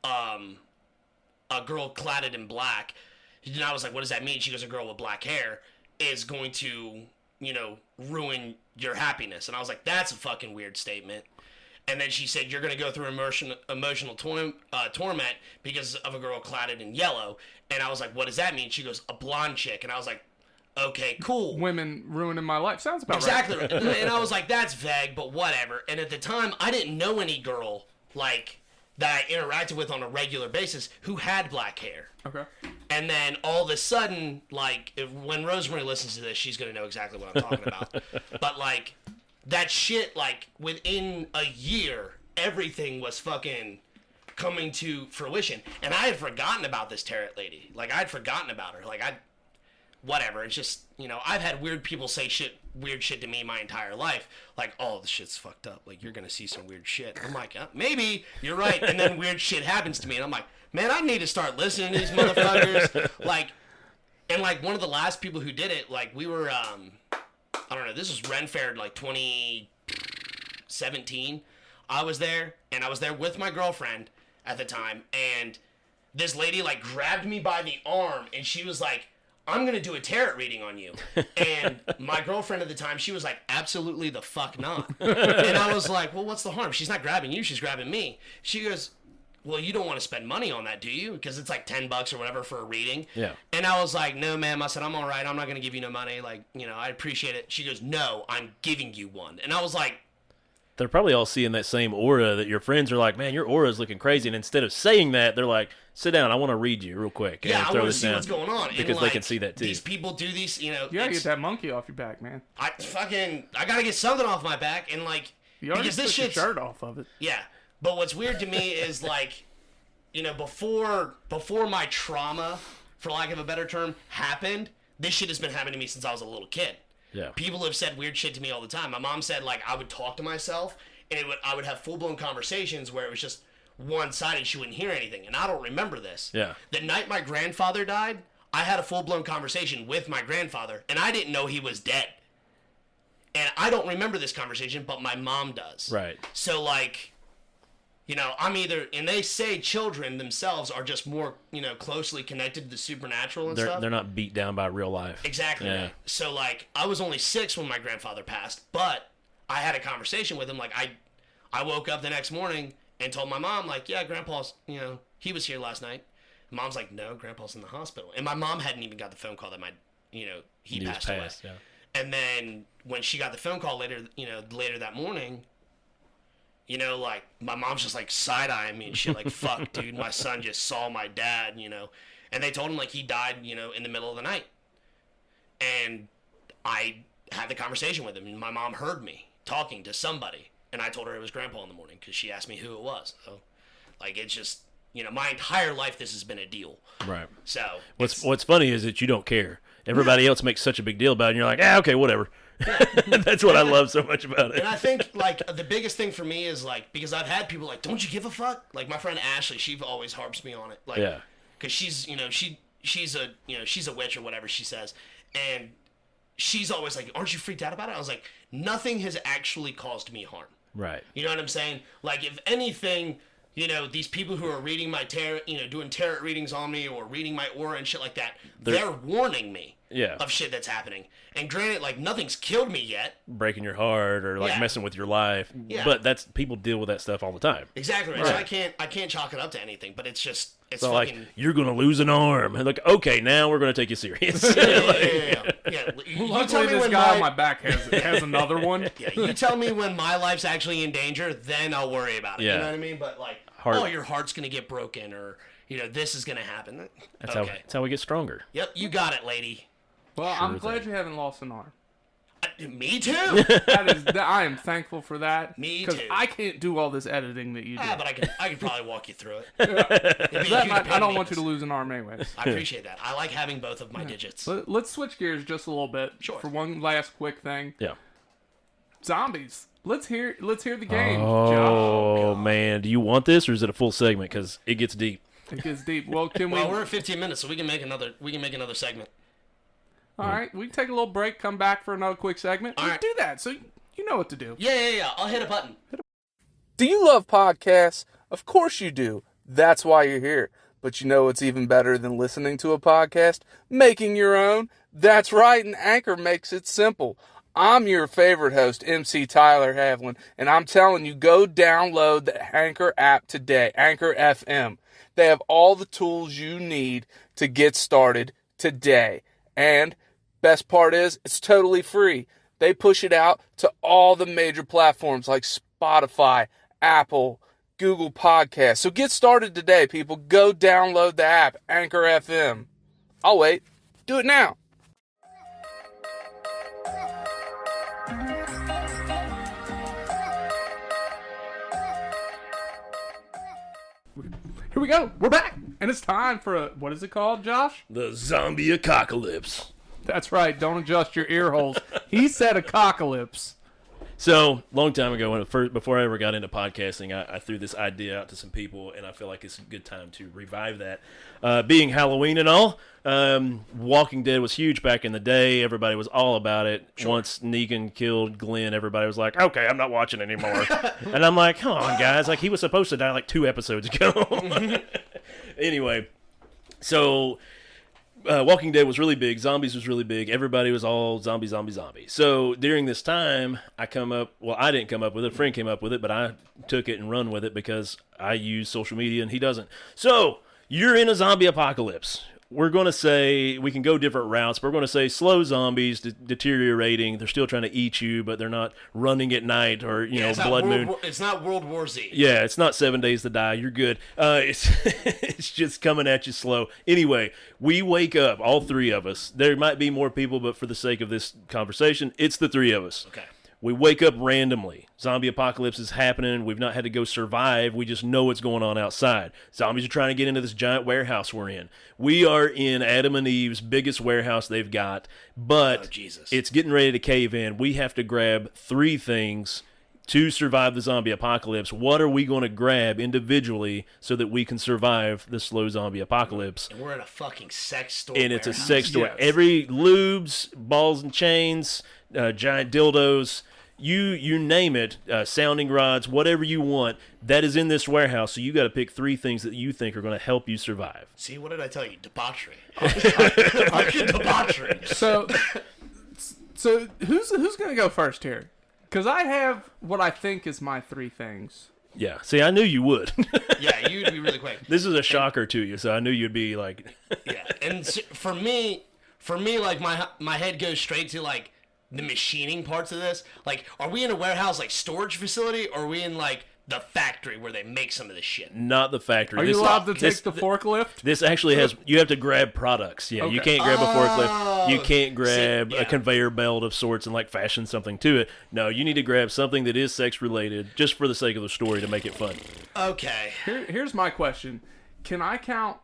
a girl cladded in black." And I was like, "What does that mean?" She goes, "A girl with black hair is going to, you know, ruin your happiness." And I was like, "That's a fucking weird statement." And then she said, "You're going to go through emotional torment because of a girl cladded in yellow." And I was like, "What does that mean?" She goes, "A blonde chick." And I was like, "Okay, cool." Women ruining my life. Sounds about exactly right. Right. And I was like, "That's vague, but whatever." And at the time, I didn't know any girl, like, that I interacted with on a regular basis who had black hair. Okay. And then all of a sudden, like, when Rosemary listens to this, she's going to know exactly what I'm talking about. But, like, that shit, like, within a year, everything was fucking coming to fruition. And I had forgotten about this tarot lady. Like, I'd forgotten about her. Like, whatever. It's just, you know, I've had weird people say weird shit to me my entire life. Like, "Oh, this shit's fucked up. Like, you're going to see some weird shit." I'm like, maybe, you're right. And then weird shit happens to me. And I'm like, man, I need to start listening to these motherfuckers. Like, and, like, one of the last people who did it, like, we were, I don't know, this was Ren Fair like 2017. I was there, and I was there with my girlfriend at the time, and this lady like grabbed me by the arm, and she was like, I'm going to do a tarot reading on you. And my girlfriend at the time, she was like, absolutely the fuck not. And I was like, well, what's the harm? She's not grabbing you, she's grabbing me. She goes, well, you don't want to spend money on that, do you? Because it's like $10 or whatever for a reading. Yeah. And I was like, no, ma'am. I said, I'm all right. I'm not going to give you no money. Like, you know, I appreciate it. She goes, no, I'm giving you one. And I was like, they're probably all seeing that same aura that your friends are like, man, your aura's looking crazy. And instead of saying that, they're like, sit down. I want to read you real quick. Yeah, and I want to see what's going on. Because they can see that too. These people do these, you know. You gotta get that monkey off your back, man. I gotta get something off my back. And like, You already because this took your shit's shirt off of it. Yeah. But what's weird to me is like, you know, before my trauma, for lack of a better term, happened, this shit has been happening to me since I was a little kid. Yeah. People have said weird shit to me all the time. My mom said, like, I would talk to myself, and I would have full-blown conversations where it was just one-sided. She wouldn't hear anything, and I don't remember this. Yeah. The night my grandfather died, I had a full-blown conversation with my grandfather, and I didn't know he was dead. And I don't remember this conversation, but my mom does. Right. So, like, you know, and they say children themselves are just more, you know, closely connected to the supernatural and stuff. They're not beat down by real life. Exactly. Yeah. So, like, I was only 6 when my grandfather passed, but I had a conversation with him. Like, I woke up the next morning and told my mom, like, yeah, Grandpa's, you know, he was here last night. Mom's like, no, Grandpa's in the hospital. And my mom hadn't even got the phone call that he passed away. Yeah. And then when she got the phone call later that morning, you know, like, my mom's just, like, side-eyeing me and shit, like, fuck, dude, my son just saw my dad, you know. And they told him, like, he died, you know, in the middle of the night. And I had the conversation with him, and my mom heard me talking to somebody. And I told her it was Grandpa in the morning because she asked me who it was. So, like, it's just, you know, my entire life this has been a deal. Right. So what's funny is that you don't care. Everybody else makes such a big deal about it, and you're like, okay, whatever. Yeah. That's what I love so much about it. And I think, like, the biggest thing for me is, like, because I've had people like, don't you give a fuck? Like, my friend Ashley, she always harps me on it. Like, yeah. Because she's, you know, she's a witch or whatever she says. And she's always like, aren't you freaked out about it? I was like, nothing has actually caused me harm. Right. You know what I'm saying? Like, if anything, you know, these people who are reading my tarot, you know, doing tarot readings on me or reading my aura and shit like that, they're warning me of shit that's happening. And granted, like, nothing's killed me yet. Breaking your heart or, like, messing with your life. Yeah. But people deal with that stuff all the time. Exactly. Right. So I can't chalk it up to anything, but it's just, it's so fucking... like, you're going to lose an arm. And like, okay, now we're going to take you serious. Yeah. Luckily, this guy on my back has another one. Yeah, you tell me when my life's actually in danger, then I'll worry about it. Yeah. You know what I mean? But, like, your heart's going to get broken or, you know, this is going to happen. That's how we get stronger. Yep, you got it, lady. Well, I'm glad you haven't lost an arm. Me too. I am thankful for that. Me too. Because I can't do all this editing that you do. But I could probably walk you through it. I don't want you to lose an arm anyways. I appreciate that. I like having both of my digits. Let's switch gears just a little bit. Sure. For one last quick thing. Yeah. Zombies. Let's hear the game. Oh, man. Do you want this or is it a full segment? Because it gets deep. It gets deep. Well, we're at 15 minutes, so we can make another segment. All right, we can take a little break, come back for another quick segment. All right. Do that, so you know what to do. Yeah. I'll hit a button. Do you love podcasts? Of course you do. That's why you're here. But you know what's even better than listening to a podcast? Making your own. That's right, and Anchor makes it simple. I'm your favorite host, MC Tyler Havlin, and I'm telling you, go download the Anchor app today, Anchor FM. They have all the tools you need to get started today. And best part is, it's totally free. They push it out to all the major platforms like Spotify, Apple, Google Podcasts. So get started today, people. Go download the app, Anchor FM. I'll wait. Do it now. Here we go. We're back. And it's time for what is it called, Josh? The zombie apocalypse. That's right. Don't adjust your ear holes. He said apocalypse. So, long time ago, before I ever got into podcasting, I threw this idea out to some people, and I feel like it's a good time to revive that. Being Halloween and all, Walking Dead was huge back in the day. Everybody was all about it. Sure. Once Negan killed Glenn, everybody was like, okay, I'm not watching anymore. And I'm like, come on, guys. Like, he was supposed to die like 2 episodes ago. Anyway, so... Walking Dead was really big. Zombies was really big. Everybody was all zombie. So during this time, I didn't come up with it. A friend came up with it, but I took it and run with it because I use social media and he doesn't. So you're in a zombie apocalypse. We're going to say, we can go different routes, but we're going to say slow zombies deteriorating. They're still trying to eat you, but they're not running at night or, Blood Moon. It's not World War Z. Yeah, it's not 7 Days to Die. You're good. It's just coming at you slow. Anyway, we wake up, all 3 of us. There might be more people, but for the sake of this conversation, it's the 3 of us. Okay. We wake up randomly. Zombie apocalypse is happening. We've not had to go survive. We just know what's going on outside. Zombies are trying to get into this giant warehouse we're in. We are in Adam and Eve's biggest warehouse they've got, but it's getting ready to cave in. We have to grab 3 things to survive the zombie apocalypse. What are we going to grab individually so that we can survive the slow zombie apocalypse? And we're in a fucking sex store. And it's a sex store. Yes. Every lubes, balls and chains, giant dildos, you name it, sounding rods, whatever you want, that is in this warehouse. So you got to pick 3 things that you think are going to help you survive. See, what did I tell you? Debauchery. Fucking debauchery. So who's going to go first here? Because I have what I think is my 3 things. Yeah. See, I knew you would. Yeah, you'd be really quick. This is a shocker to you, so I knew you'd be like... Yeah, and for me, like, my head goes straight to, like, the machining parts of this. Like, are we in a warehouse, like, storage facility, or are we in, like, the factory where they make some of this shit? Not the factory. Are you allowed to take the forklift? This actually has... You have to grab products. Yeah, okay. You can't grab a forklift. You can't grab a conveyor belt of sorts and, like, fashion something to it. No, you need to grab something that is sex-related just for the sake of the story to make it fun. Okay. Here's my question. Can I count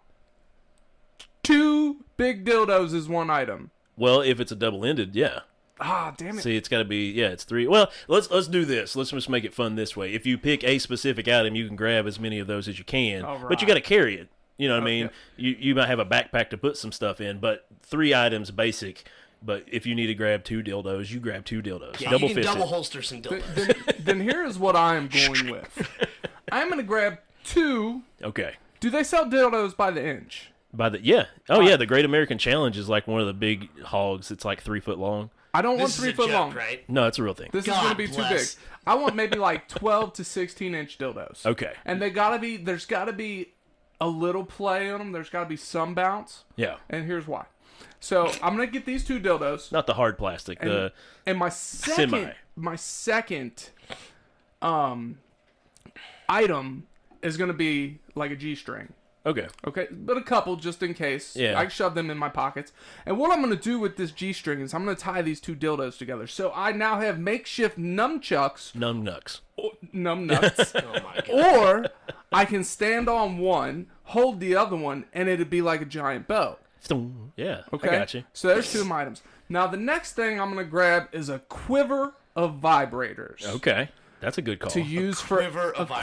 2 big dildos as one item? Well, if it's a double-ended, yeah. Ah, damn it. See, it's got to be, it's 3. Well, let's do this. Let's just make it fun this way. If you pick a specific item, you can grab as many of those as you can. Right. But you got to carry it. You know what I mean? You might have a backpack to put some stuff in, but 3 items basic. But if you need to grab 2 dildos, you grab 2 dildos. Yeah, you can double holster some dildos. Then here's what I am going with. I'm going to grab 2. Okay. Do they sell dildos by the inch? Yeah, the Great American Challenge is like one of the big hogs. It's like 3 foot long. I don't want 3 foot long. Right? No, it's a real thing. This is going to be too big. I want maybe like 12 to 16 inch dildos. Okay. And there's got to be a little play on them. There's got to be some bounce. Yeah. And here's why. So I'm going to get these 2 dildos. Not the hard plastic, and my second item is going to be like a G-string. Okay, but a couple just in case. Yeah. I shove them in my pockets. And what I'm going to do with this G-string is I'm going to tie these 2 dildos together. So I now have makeshift nunchucks. Numbnuts. Numbnuts. Oh my God. Or I can stand on one, hold the other one, and it'd be like a giant bow. Yeah, okay? I got you. So there's 2 of my items. Now the next thing I'm going to grab is a quiver of vibrators. Okay. That's a good call. To use for a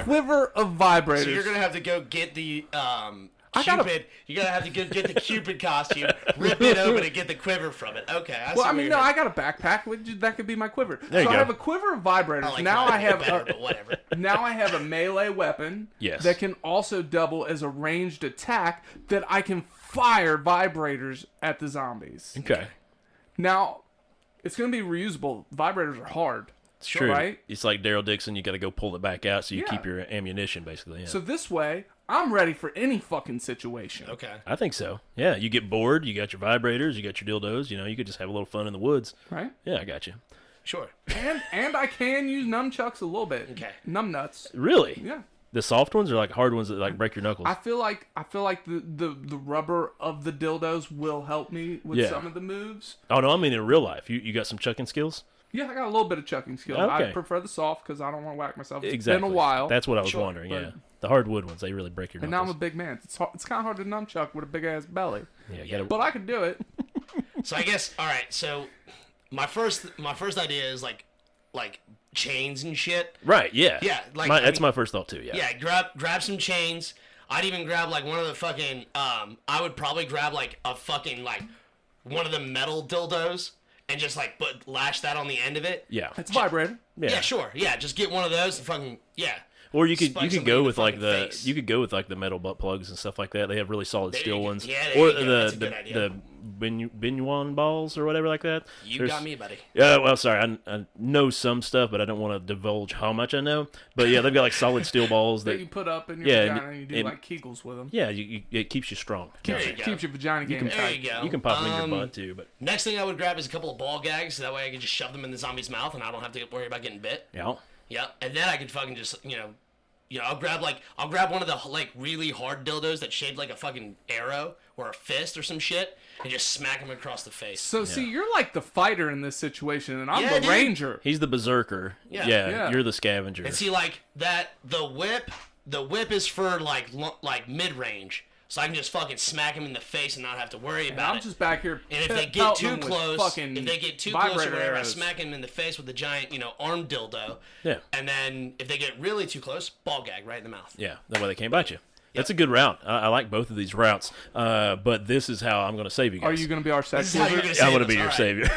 quiver of vibrators. So you're gonna have to go get the Cupid. You're gonna have to go get the Cupid costume, rip it open, and get the quiver from it. Okay. I got a backpack. That could be my quiver. There you go. I have a quiver of vibrators. Now I have a melee weapon. Yes. That can also double as a ranged attack that I can fire vibrators at the zombies. Okay. Now, it's gonna be reusable. Vibrators are hard. It's true. Right? It's like Daryl Dixon. You got to go pull it back out so you keep your ammunition, basically. Yeah. So this way, I'm ready for any fucking situation. Okay. I think so. Yeah. You get bored. You got your vibrators. You got your dildos. You could just have a little fun in the woods. Right? Yeah, I got you. Sure. And I can use nunchucks a little bit. Okay. Numbnuts. Really? Yeah. The soft ones are like hard ones that like break your knuckles. I feel like the rubber of the dildos will help me with some of the moves. Oh no, I mean in real life. You got some chucking skills? Yeah, I got a little bit of chucking skills. Okay. I prefer the soft because I don't want to whack myself. It's exactly. been a while. That's what I was wondering, yeah. The hardwood ones, they really break your knuckles. And now I'm a big man. It's kind of hard to nunchuck with a big-ass belly. Yeah, but I can do it. So I guess, all right, so my first idea is, like, like chains and shit. Right, yeah. Yeah, like that's my first thought too, yeah. Yeah, grab some chains. I'd even grab like one of the fucking I would probably grab like a fucking like one of the metal dildos and just like lash that on the end of it. Yeah. It's vibrator. Yeah, sure. Yeah, just get one of those and fucking Or you could go with like the metal butt plugs and stuff like that. They have really solid steel ones. Yeah, or the Binyuan balls or whatever like that. You got me, buddy. Yeah, well, sorry, I know some stuff, but I don't want to divulge how much I know. But yeah, they've got like solid steel balls that you put up in your vagina and you do like Kegels with them. Yeah, it keeps you strong. Keeps your vagina game tight. There you go. You can pop them in your butt too. But next thing I would grab is a couple of ball gags, so that way I can just shove them in the zombie's mouth and I don't have to worry about getting bit. Yeah. Yeah, and then I could fucking just I'll grab one of the like really hard dildos that shaped like a fucking arrow or a fist or some shit and just smack him across the face. So see, you're like the fighter in this situation, and I'm the ranger. He's the berserker. Yeah, you're the scavenger. And see, like that, the whip is for like mid range. So I can just fucking smack him in the face and not have to worry about it. I'm just back here. And if they get too close, or whatever, I smack him in the face with the giant, arm dildo. Yeah. And then if they get really too close, ball gag right in the mouth. Yeah, that way they can't bite you. That's a good route. I like both of these routes. But this is how I'm going to save you guys. Are you going to be our sex I'm going to be your savior.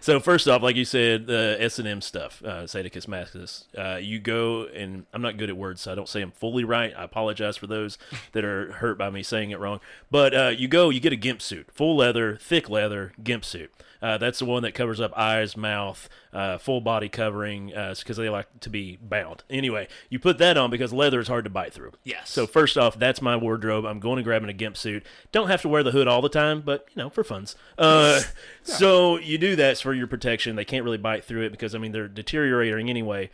So first off, like you said, the S&M stuff, Sadicus Mascus, you go, and I'm not good at words, so I don't say them fully right. I apologize for those that are hurt by me saying it wrong. But you get a gimp suit, full leather, thick leather, gimp suit. That's the one that covers up eyes, mouth, full body covering, because they like to be bound. Anyway, you put that on because leather is hard to bite through. Yes. So first off, that's my wardrobe. I'm going to grab a gimp suit. Don't have to wear the hood all the time, but, for funs. So you do that for your protection. They can't really bite through it because, they're deteriorating anyway.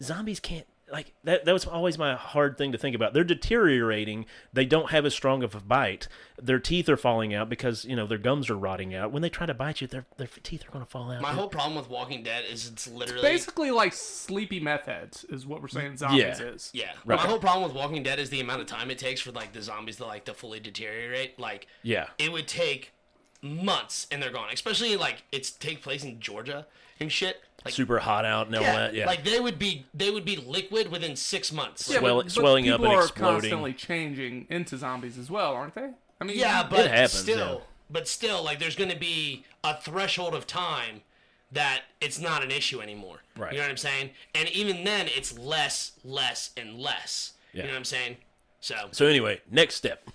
Zombies can't. Like that was always my hard thing to think about. They're deteriorating. They don't have as strong of a bite. Their teeth are falling out because, their gums are rotting out. When they try to bite you, their teeth are going to fall out. My whole problem with Walking Dead is it's literally... It's basically like sleepy meth heads is what we're saying zombies is. Yeah. Right. My whole problem with Walking Dead is the amount of time it takes for like the zombies to fully deteriorate. Like, it would take months and they're gone. Especially like take place in Georgia and shit. Like, super hot out and all that. Yeah, like they would be liquid within 6 months. Yeah, swelling up and exploding. People are constantly changing into zombies as well, aren't they? But it happens, still, like there's going to be a threshold of time that it's not an issue anymore. Right. You know what I'm saying? And even then, it's less, and less. Yeah. You know what I'm saying? So anyway, next step.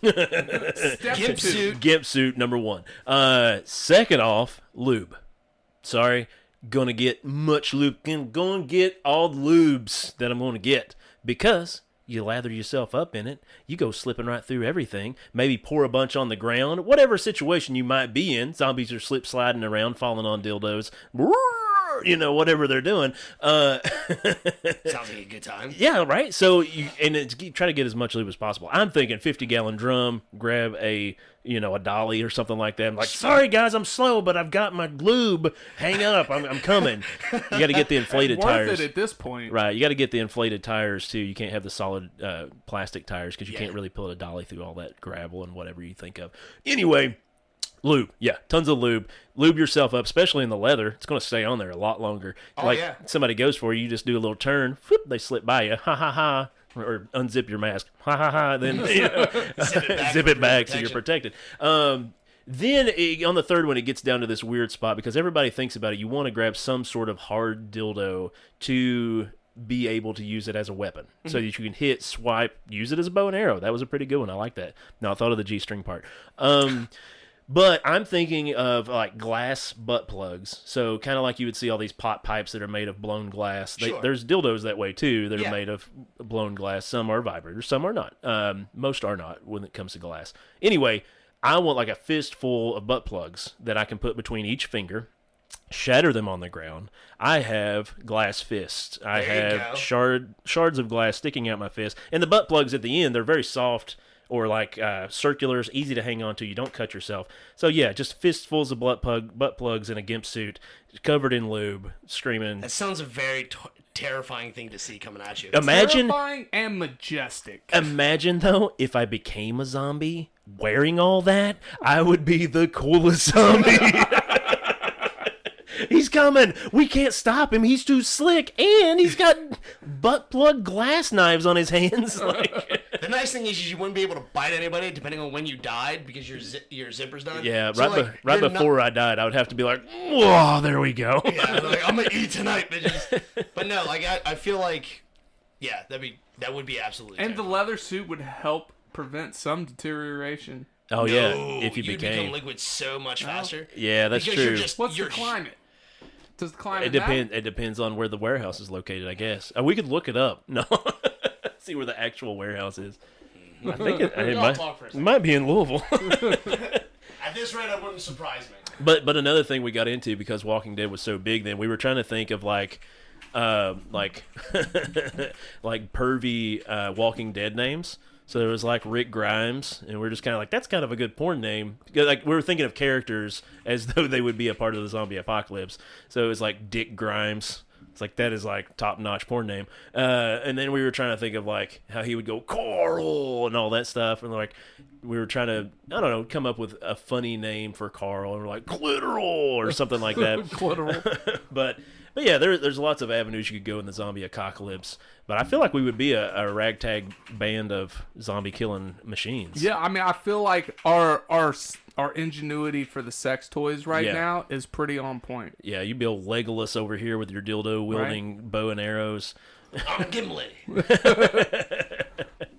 Gimp suit number 1. Second off, lube. Sorry. Gonna get much lube. Gonna get all the lubes that I'm gonna get because you lather yourself up in it. You go slipping right through everything. Maybe pour a bunch on the ground. Whatever situation you might be in. Zombies are sliding around, falling on dildos. Whatever they're doing. Sounds like a good time. Yeah, right? So you try to get as much lube as possible. I'm thinking 50-gallon drum, grab a dolly or something like that. I'm like, sorry guys, I'm slow, but I've got my lube. Hang up, I'm coming. You got to get the inflated tires. Worth it at this point. Right, you got to get the inflated tires too. You can't have the solid plastic tires because you can't really pull a dolly through all that gravel and whatever you think of. Anyway, lube. Yeah, tons of lube. Lube yourself up, especially in the leather. It's going to stay on there a lot longer. Somebody goes for you, just do a little turn, whoop, they slip by you. Ha ha ha. Or unzip your mask. Ha ha ha. Then zip it back so you're protected. Then on the third one, it gets down to this weird spot because everybody thinks about it. You want to grab some sort of hard dildo to be able to use it as a weapon so that you can hit, swipe, use it as a bow and arrow. That was a pretty good one. I like that. Now I thought of the G-string part. But I'm thinking of like glass butt plugs. So kind of like you would see all these pot pipes that are made of blown glass. There's dildos that way too that are made of blown glass. Some are vibrators, some are not. Most are not when it comes to glass. Anyway, I want like a fistful of butt plugs that I can put between each finger, shatter them on the ground. I have glass fists. I have shards of glass sticking out my fist. And the butt plugs at the end, they're very soft. Or like circulars, easy to hang on to. You don't cut yourself. So yeah, just fistfuls of butt plugs in a gimp suit, covered in lube, screaming. That sounds a very terrifying thing to see coming at you. Imagine terrifying and majestic. Imagine though, if I became a zombie wearing all that, I would be the coolest zombie. He's coming. We can't stop him. He's too slick, and he's got butt plug glass knives on his hands. Like, the nice thing is you wouldn't be able to bite anybody depending on when you died because your zipper's done. yeah, So, right before I died, I would have to be like, whoa, there we go. Yeah, like, I'm gonna eat tonight, bitches. But no, like I feel like, yeah, that would be absolutely. And terrible. the leather suit would help prevent some deterioration. Oh No, yeah, if you you'd became become liquid so much faster. Yeah, that's because true. What's the climate? Does the climate It depends on where the warehouse is located, I guess. We could look it up. No, see where the actual warehouse is. I think it might be in Louisville. At this rate, that wouldn't surprise me. But another thing we got into because Walking Dead was so big, then we were trying to think of like pervy Walking Dead names. So there was like Rick Grimes, and we're just kind of like, that's kind of a good porn name. Like we were thinking of characters as though they would be a part of the zombie apocalypse. So it was like Dick Grimes. It's like, that is like top-notch porn name. And then we were trying to think of like how he would go Carl and all that stuff. And like we were trying to, I don't know, come up with a funny name for Carl. And we're like Clitoral or something like that. Clitoral. But yeah, there's lots of avenues you could go in the zombie apocalypse. But I feel like we would be a ragtag band of zombie killing machines. Yeah, I mean, I feel like our ingenuity for the sex toys right now is pretty on point. Yeah, you'd be old Legolas over here with your dildo wielding bow and arrows. I'm Gimli. I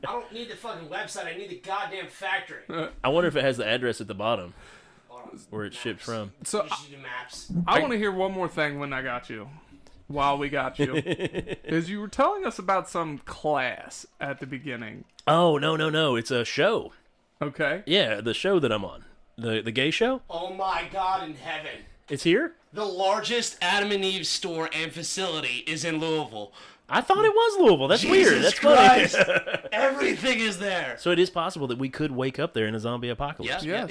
don't need the fucking website. I need the goddamn factory. I wonder if it has the address at the bottom where it's shipped from. So maps. I want to hear one more thing when I got you. While we got you, is you were telling us about some class at the beginning. Oh, no. It's a show. Okay. Yeah, the show that I'm on. The gay show? Oh my God in heaven. It's here? The largest Adam and Eve store and facility is in Louisville. I thought it was Louisville. That's Jesus weird. That's Christ. funny. Everything is there. So it is possible that we could wake up there in a zombie apocalypse. Yeah.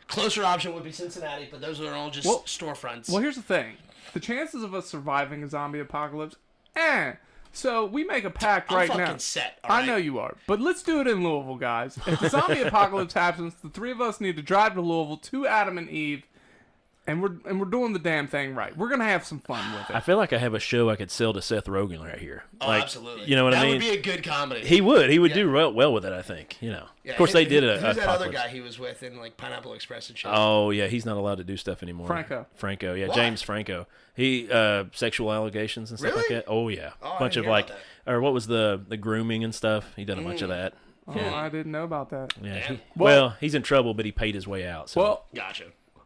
Closer option would be Cincinnati, but those are all just storefronts. Well, here's the thing. The chances of us surviving a zombie apocalypse, So we make a pact right now. I'm fucking set, all right? I know you are. But let's do it in Louisville, guys. If the zombie apocalypse happens, the three of us need to drive to Louisville to Adam and Eve, and we're doing the damn thing right. We're gonna have some fun with it. I feel like I have a show I could sell to Seth Rogen right here. Oh, like, absolutely. You know what I mean? That would be a good comedy. He would do well with it, I think. You know. Yeah, of course, they did a. Who's that other apocalypse. guy he was with in like Pineapple Express and shit? Oh yeah, he's not allowed to do stuff anymore. Franco, yeah, Why? James Franco. He sexual allegations and stuff like Really? that. Oh yeah, Oh, I bunch didn't of hear like, about or what was the grooming and stuff. He done a bunch of that. Oh, I didn't know about that. Yeah. Damn. Well, he's in trouble, but he paid his way out. So. Well, Gotcha.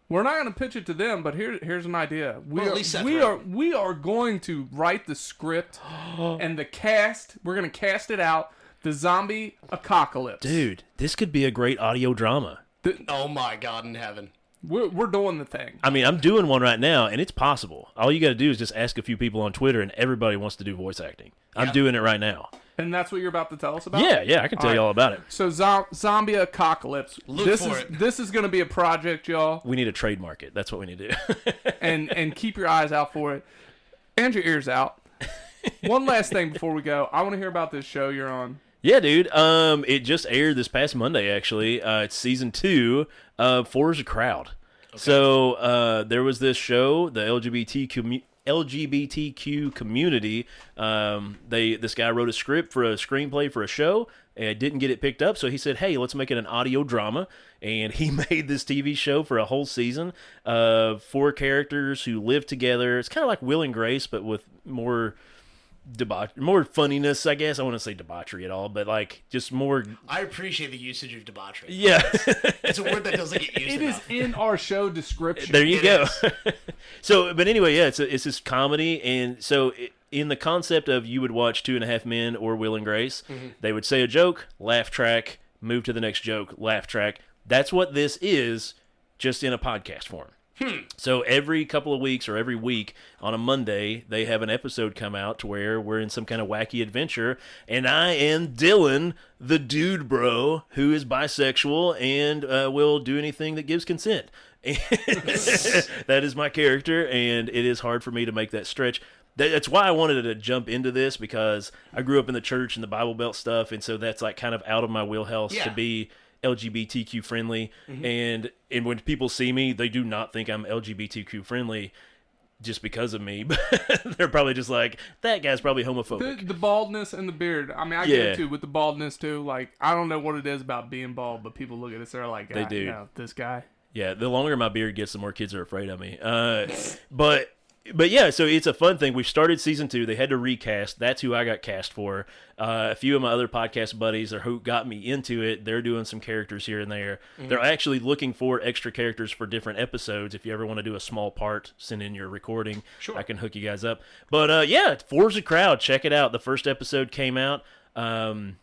we're not going to pitch it to them, but here's an idea. Well, at least Seth Rogen. We are going to write the script and the cast. We're going to cast it out. The zombie apocalypse. dude, this could be a great audio drama. Oh my God in heaven. We're doing the thing. I mean, I'm doing one right now, and it's possible. All you got to do is just ask a few people on Twitter, and everybody wants to do voice acting. I'm doing it right now. And that's what you're about to tell us about? Yeah, I can tell you all about it. So zombie apocalypse. This is going to be a project, y'all. We need to trademark it. That's what we need to do. and keep your eyes out for it. And your ears out. One last thing before we go. I want to hear about this show you're on. Yeah, dude. It just aired this past Monday, actually. It's season 2 of Four's a Crowd. Okay. So there was this show, the LGBTQ community. This guy wrote a script for a screenplay for a show and didn't get it picked up, so he said, hey, let's make it an audio drama. And he made this TV show for a whole season of 4 characters who live together. It's kind of like Will and Grace, but with more funniness, I guess. I wouldn't say debauchery at all, but like just more. I appreciate the usage of debauchery. Yeah. It's a word that doesn't get used enough. It is in our show description. There you go. So, but anyway, yeah, it's this comedy, and so in the concept of you would watch 2.5 Men or Will and Grace, they would say a joke, laugh track, move to the next joke, laugh track. That's what this is, just in a podcast form. So every couple of weeks or every week on a Monday, they have an episode come out to where we're in some kind of wacky adventure, and I am Dylan, the dude bro, who is bisexual and will do anything that gives consent. That is my character, and it is hard for me to make that stretch. That's why I wanted to jump into this, because I grew up in the church and the Bible Belt stuff, and so that's like kind of out of my wheelhouse to be LGBTQ friendly, and when people see me, they do not think I'm LGBTQ friendly. just because of me. But they're probably just like, that guy's probably homophobic. The baldness and the beard. I mean, I get it too with the baldness too. Like, I don't know what it is about being bald, but people look at us, they're like, they do. No, this guy. Yeah, the longer my beard gets, the more kids are afraid of me. But yeah, so it's a fun thing. We've started season 2. They had to recast. That's who I got cast for. A few of my other podcast buddies are who got me into it. They're doing some characters here and there. Mm-hmm. They're actually looking for extra characters for different episodes. If you ever want to do a small part, send in your recording. Sure. I can hook you guys up. But yeah, Forza Crowd, check it out. The first episode came out. And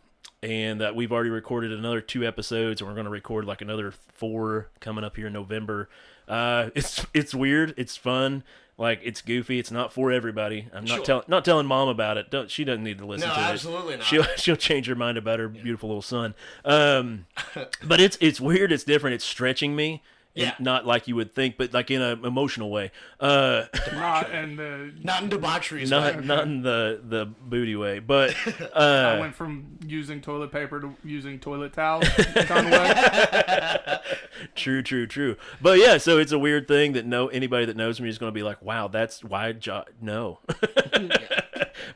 we've already recorded another 2 episodes, and we're going to record like another 4 coming up here in November. It's weird. It's fun. Like, it's goofy. It's not for everybody. I'm not telling Mom about it. She doesn't need to listen to it. No, absolutely not. She'll change her mind about her beautiful little son. But it's weird. It's different. It's stretching me. Yeah. Not like you would think, but like in an emotional way. Not in debauchery. Not in the booty way. But I went from using toilet paper to using toilet towels. Kind of way. True. But yeah, so it's a weird thing that anybody that knows me is going to be like, wow, that's why no. But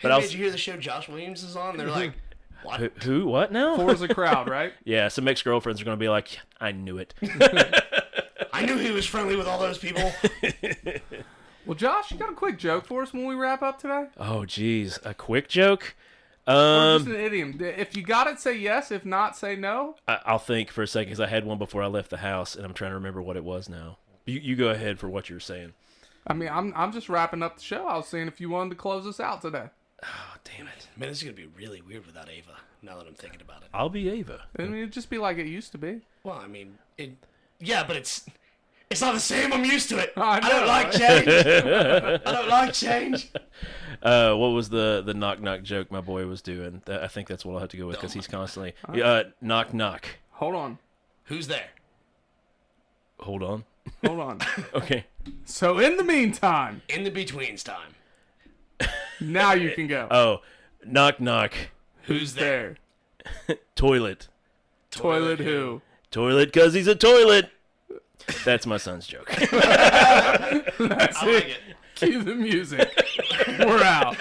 did you hear the show Josh Williams is on? They're like, what? Who? What now? Forza Crowd, right? Yeah, some ex-girlfriends are going to be like, I knew it. I knew he was friendly with all those people. Well, Josh, you got a quick joke for us when we wrap up today? Oh, geez. A quick joke? Or just an idiom. If you got it, say yes. If not, say no. I'll think for a second because I had one before I left the house, and I'm trying to remember what it was now. You go ahead for what you were saying. I mean, I'm just wrapping up the show. I was seeing if you wanted to close us out today. Oh, damn it. Man, this is going to be really weird without Ava, now that I'm thinking about it. I'll be Ava. I mean, it'd just be like it used to be. Well, I mean, yeah, but it's not the same. I'm used to it. I don't like change. I don't like change. What was the knock joke my boy was doing? I think that's what I'll have to go with because he's constantly knock. Hold on. Who's there? Hold on. Okay. So in the meantime, in the betweens time, now you can go. Oh, knock. Who's there? Toilet who? Toilet because he's a toilet. That's my son's joke. That's I like it. Cue the music. We're out.